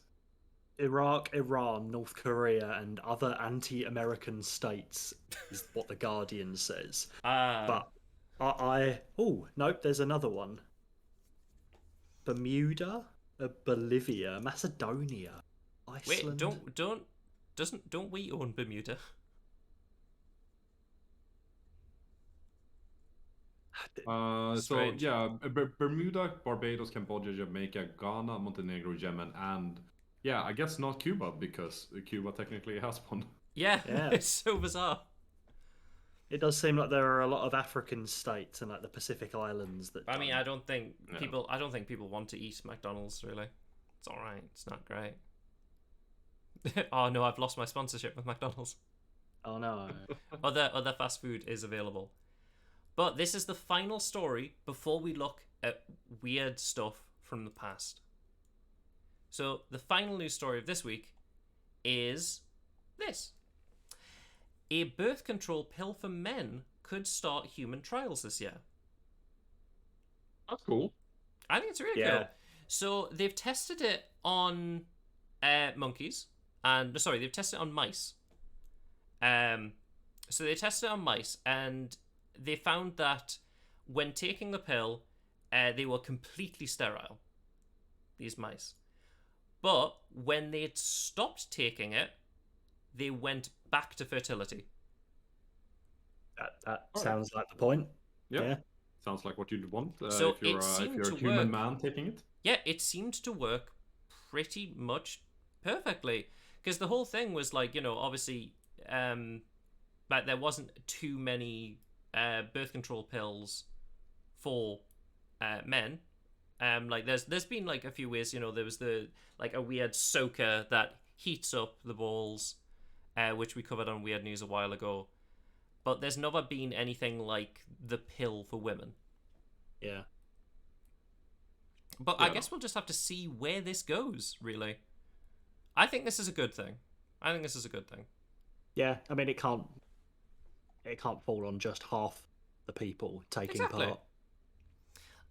Iraq, Iran, North Korea, and other anti-American states is what the Guardian says. But nope, there's another one. Bermuda, Bolivia, Macedonia, Iceland. Wait, don't we own Bermuda? So yeah, Bermuda, Barbados, Cambodia, Jamaica, Ghana, Montenegro, Yemen, and yeah, I guess not Cuba, because Cuba technically has one. Yeah. It's so bizarre. It does seem like there are a lot of African states and like the Pacific Islands that. I mean, I don't think people want to eat McDonald's. Really, it's all right. It's not great. Oh no, I've lost my sponsorship with McDonald's. Oh no. Other fast food is available. But this is the final story before we look at weird stuff from the past. So the final news story of this week is this. A birth control pill for men could start human trials this year. That's cool. I think it's really cool. So they've tested it on monkeys. They've tested it on mice. So they tested it on mice, and they found that when taking the pill, they were completely sterile, these mice. But when they'd stopped taking it, they went back to fertility. That sounds like the point. Yeah. Sounds like what you'd want So if you're a human man taking it. Yeah, it seemed to work pretty much perfectly. Because the whole thing was like, obviously, like there wasn't too many birth control pills for men. Like there's been like a few ways, there was a weird soaker that heats up the balls, which we covered on Weird News a while ago. But there's never been anything like the pill for women. Yeah. But I guess we'll just have to see where this goes, really. I think this is a good thing. Yeah, I mean it can't fall on just half the people taking part.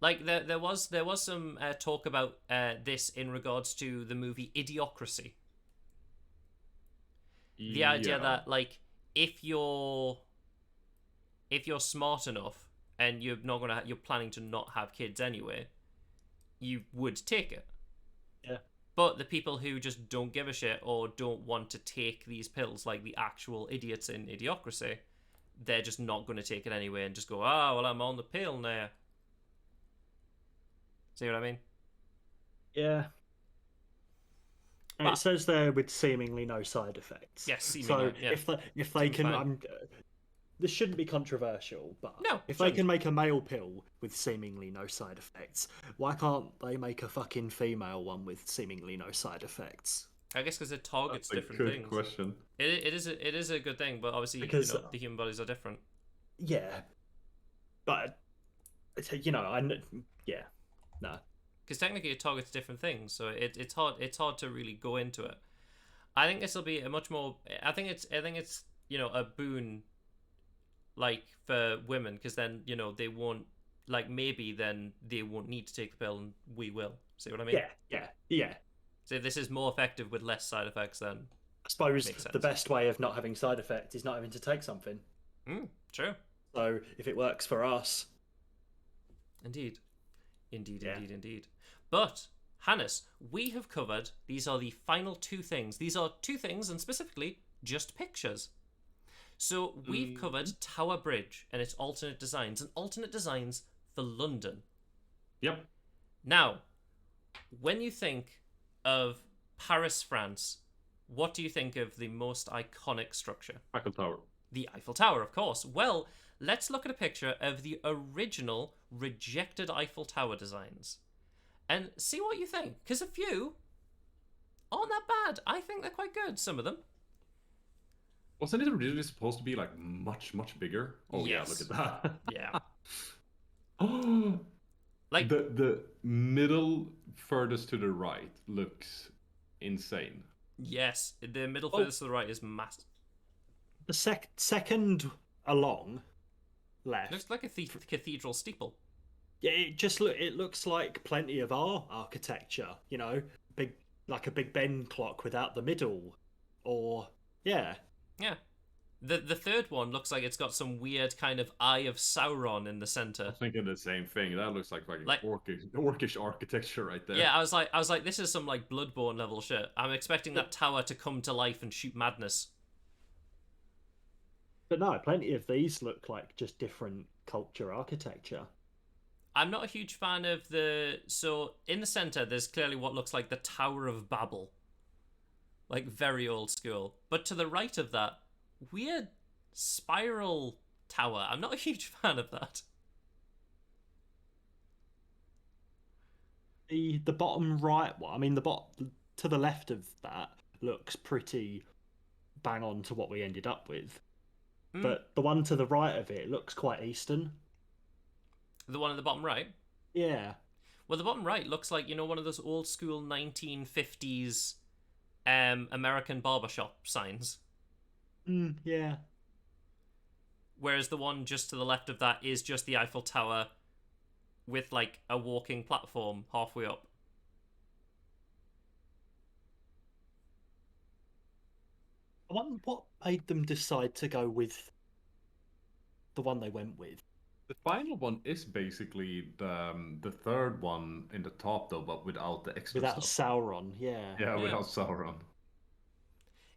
Like there was some talk about this in regards to the movie Idiocracy. The idea that like if you're if you're smart enough and you're planning to not have kids anyway, you would take it. Yeah. But the people who just don't give a shit or don't want to take these pills, like the actual idiots in Idiocracy, they're just not going to take it anyway and just go, well, I'm on the pill now. See what I mean? Yeah. And But- it says there with seemingly no side effects. Yes, seemingly, So yeah. if they Seems can, fine. this shouldn't be controversial, but No, if they shouldn't. can make a male pill with seemingly no side effects, why can't they make a fucking female one with seemingly no side effects? I guess because it targets That's a different good things. question. It is a good thing, but obviously, Because, the human bodies are different. Yeah, but yeah, no. Because technically, it targets different things, so it's hard to really go into it. I think this will be a much more. I think it's a boon, like for women, because then they won't maybe then they won't need to take the pill and we will. See what I mean? Yeah. So this is more effective with less side effects then. I suppose Makes sense. the best way of not having side effects is not having to take something. True. So if it works for us, Indeed. Yeah. Indeed. But, Hannes, we have covered, these are the final two things. These are two things, and specifically, just pictures. So, we've covered Tower Bridge and its alternate designs for London. Yep. Now, when you think of Paris, France, what do you think of the most iconic structure? Eiffel Tower. The Eiffel Tower, of course. Well, let's look at a picture of the original rejected Eiffel Tower designs and see what you think, because a few aren't that bad. I think they're quite good, some of them. Wasn't it originally supposed to be like much, much bigger? Oh Yes. yeah, look at that. Yeah. Oh, Like, the middle furthest to the right looks insane. yes, the middle furthest to the right is massive. the second along left, Looks like a cathedral steeple. yeah, it looks like plenty of our architecture. Big like a Big Ben clock without the middle, or yeah. Yeah. The third one looks like it's got some weird kind of Eye of Sauron in the I center. was thinking the same thing. That looks like Like- orcish architecture right there. Yeah, I was like, this is some like Bloodborne level shit. I'm expecting that tower to come to life and shoot madness. But no, plenty of these look like just different culture architecture. I'm not a huge fan of so in the center there's clearly what looks like the Tower of Babel. Like very old school. But to the right of that, weird spiral tower. I'm not a huge fan of that. The bottom right one, I mean to the left of that looks pretty bang on to what we ended up with. But the one to the right of it looks quite Eastern. The one at the bottom right? Yeah. Well, the bottom right looks like, one of those old school 1950s American barbershop signs. Yeah. Whereas the one just to the left of that is just the Eiffel Tower with like a walking platform halfway up. I wonder what made them decide to go with the one they went with. The final one is basically the third one in the top though, but without the extra Without stuff. Sauron, yeah. Yeah, without Sauron.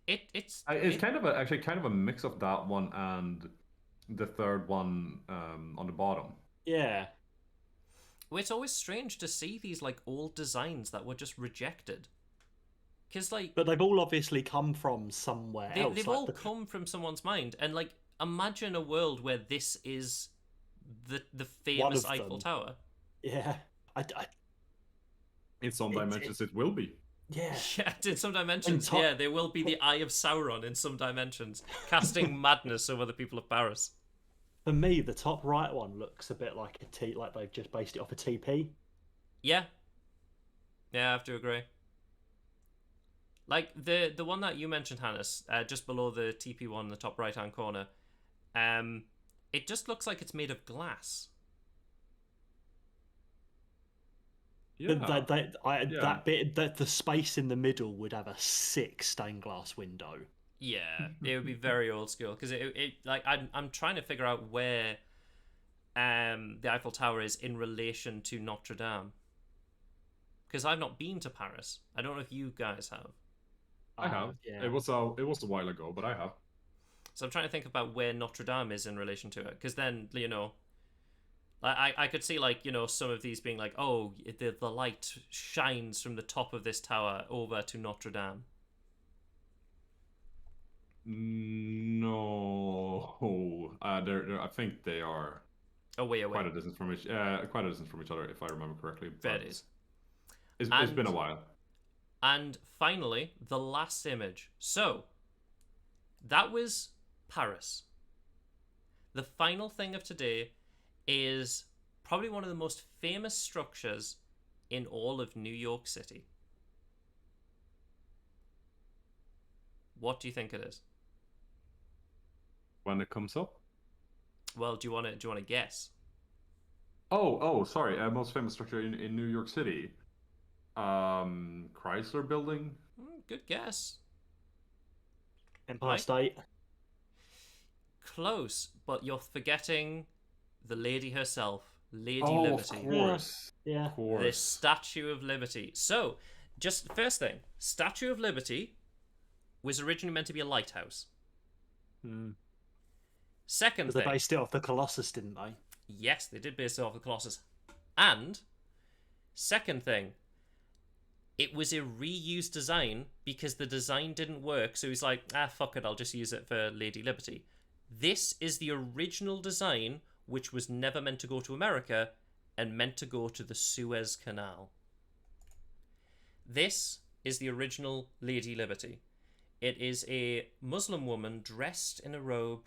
It's Kind of a mix of that one and the third one on the bottom. Yeah. Well, it's always strange to see these like old designs that were just rejected. Because like But they've all obviously come from somewhere else. they've like all come from someone's mind, and like imagine a world where this is the famous of Eiffel them. Tower. Yeah. In some dimensions, it will be. Yeah. Yeah, in some dimensions, top- yeah, there will be the Eye of Sauron in some dimensions, casting madness over the people of Paris. For me, the top right one looks a bit like like they've just based it off a TP. Yeah. Yeah, I have to agree. Like the one that you mentioned, Hannes, just below the TP one in the top right hand corner, it just looks like it's made of glass. Yeah. That bit, that the space in the middle would have a sick stained glass window. Yeah, it would be very old school because it like I'm trying to figure out where the Eiffel Tower is in relation to Notre Dame because I've not been to Paris. I don't know if you guys have. I have. Yeah. It was a while ago, but I have. So I'm trying to think about where Notre Dame is in relation to it because then I could see some of these being like, oh, the light shines from the top of this tower over to Notre Dame. No, I think they are Away. quite a distance from each other, if I remember correctly. Fair But days. it's been a while. And finally, the last image. So that was Paris. The final thing of today is probably one of the most famous structures in all of New York City. What do you think it is? When it comes up. Well, do you want to guess? Oh, sorry. Most famous structure in New York City. Chrysler Building. Good guess. Empire Right. State. Close, but you're forgetting the lady herself, Lady Oh, Liberty. of course. Yeah. Of course. The Statue of Liberty. So, just first thing, Statue of Liberty was originally meant to be a lighthouse. Second Because they thing, based it off the Colossus, didn't they? yes, they did base it off the Colossus. And second thing, it was a reused design because the design didn't work. So he's like, fuck it, I'll just use it for Lady Liberty. This is the original design, which was never meant to go to America and meant to go to the Suez Canal. This is the original Lady Liberty. It is a Muslim woman dressed in a robe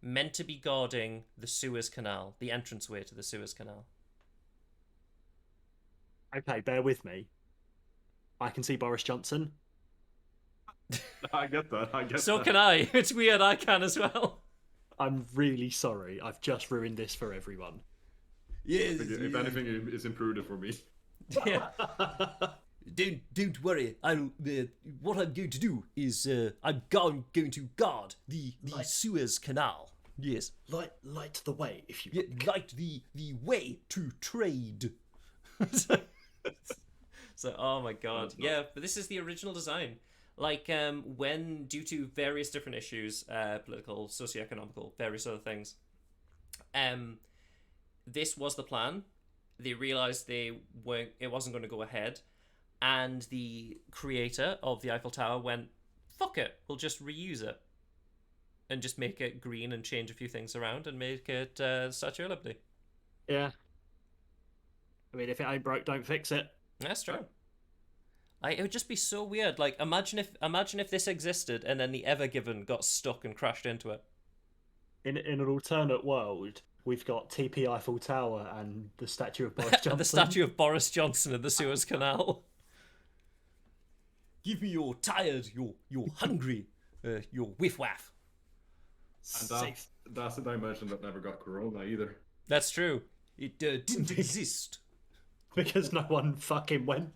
meant to be guarding the Suez Canal, the entranceway to the Suez Canal. Okay, bear with me. I can see Boris Johnson. I get that. So can I. It's weird, I can as well. I'm really sorry. I've just ruined this for everyone. Yes. If anything, it's improved it for me. Yeah. Don't worry. What I'm going to do is I'm going to guard the Suez Canal. Yes. Light the way, if you Light the way to trade. So, oh my god. Yeah, but this is the original design. Like, when, due to various different issues, political, socioeconomical, various other things, this was the plan. They realized it wasn't going to go ahead, and the creator of the Eiffel Tower went, fuck it, we'll just reuse it. And just make it green and change a few things around and make it Statue of Liberty. Yeah. I mean, if it ain't broke, don't fix it. That's true. It would just be so weird. Like, imagine if this existed and then the Ever Given got stuck and crashed into it. In an alternate world, we've got TP Eiffel Tower and the statue of Boris Johnson. The statue of Boris Johnson in the Suez Canal. Give me your tired, your hungry, your whiff-waff. And that's a dimension that never got Corona either. That's true. It didn't exist. Because no one fucking went.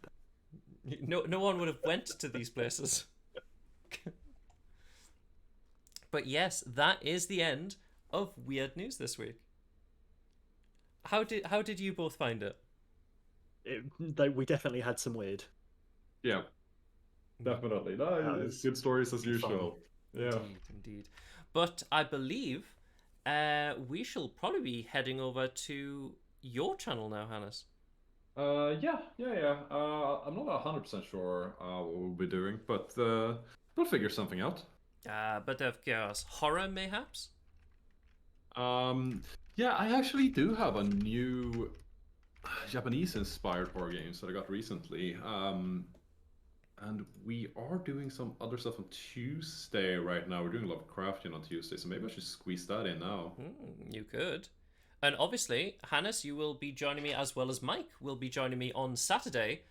No one would have went to these places. But yes, that is the end of Weird News this week. How did you both find it? We definitely had some weird. Yeah, definitely. No, it's good stories as usual. Yeah. Indeed. But I believe we shall probably be heading over to your channel now, Hannes. Yeah. I'm not 100% sure what we'll be doing, but we'll figure something out. But of course, horror mayhaps? Yeah, I actually do have a new Japanese-inspired horror games that I got recently. And we are doing some other stuff on Tuesday right now. We're doing a lot of crafting on Tuesday, so maybe I should squeeze that in now. You could. And obviously, Hannes, you will be joining me, as well as Mike will be joining me on Saturday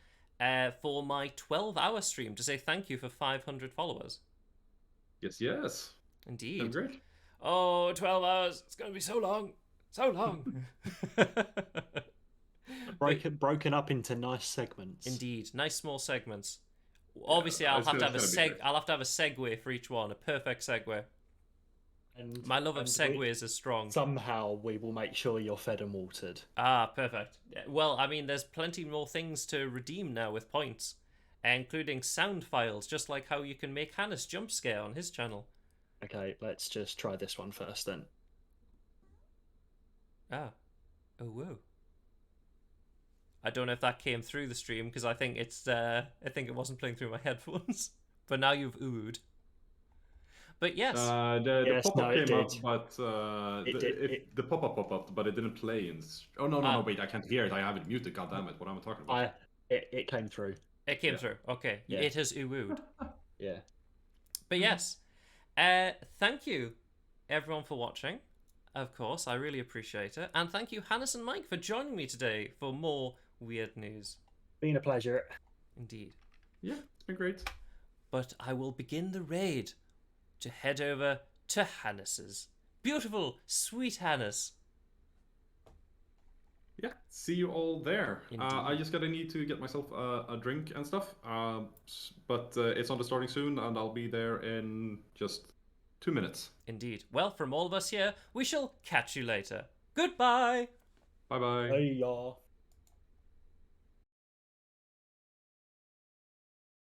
for my 12-hour stream to say thank you for 500 followers. Yes. Indeed. That's great. Oh, 12 hours. It's going to be so long. So long. Broken up into nice segments. Indeed. Nice small segments. Obviously, I'll it's have to have a gonna be great. I'll have to have a segue for each one, a perfect segue. And My love of and segues is strong. somehow we will make sure you're fed and watered. Ah, perfect. Well, I mean, there's plenty more things to redeem now with points, including sound files, just like how you can make Hannes jump scare on his channel. Okay, let's just try this one first then. Ah. Oh, whoa. I don't know if that came through the stream because I think it wasn't playing through my headphones. But now you've oohed. But yes. The Yes, pop-up no, it came up, did. but the pop-up popped up, but it didn't play. Oh no, wait! I can't hear it. I have it muted. God damn it! What am I talking about? It came through. It came through. Okay. Yeah. It has oohed. Yeah. But yes. Thank you, everyone, for watching. Of course, I really appreciate it. And thank you, Hannes and Mike, for joining me today for more weird news. Been a pleasure. Indeed. Yeah, it's been great. But I will begin the raid to head over to Hannes's. Beautiful, sweet Hannes. Yeah, see you all there. Indeed. I just gotta need to get myself a drink and stuff. But it's on the starting soon, and I'll be there in just 2 minutes. Indeed. Well, from all of us here, we shall catch you later. Goodbye. Bye bye. Hey y'all.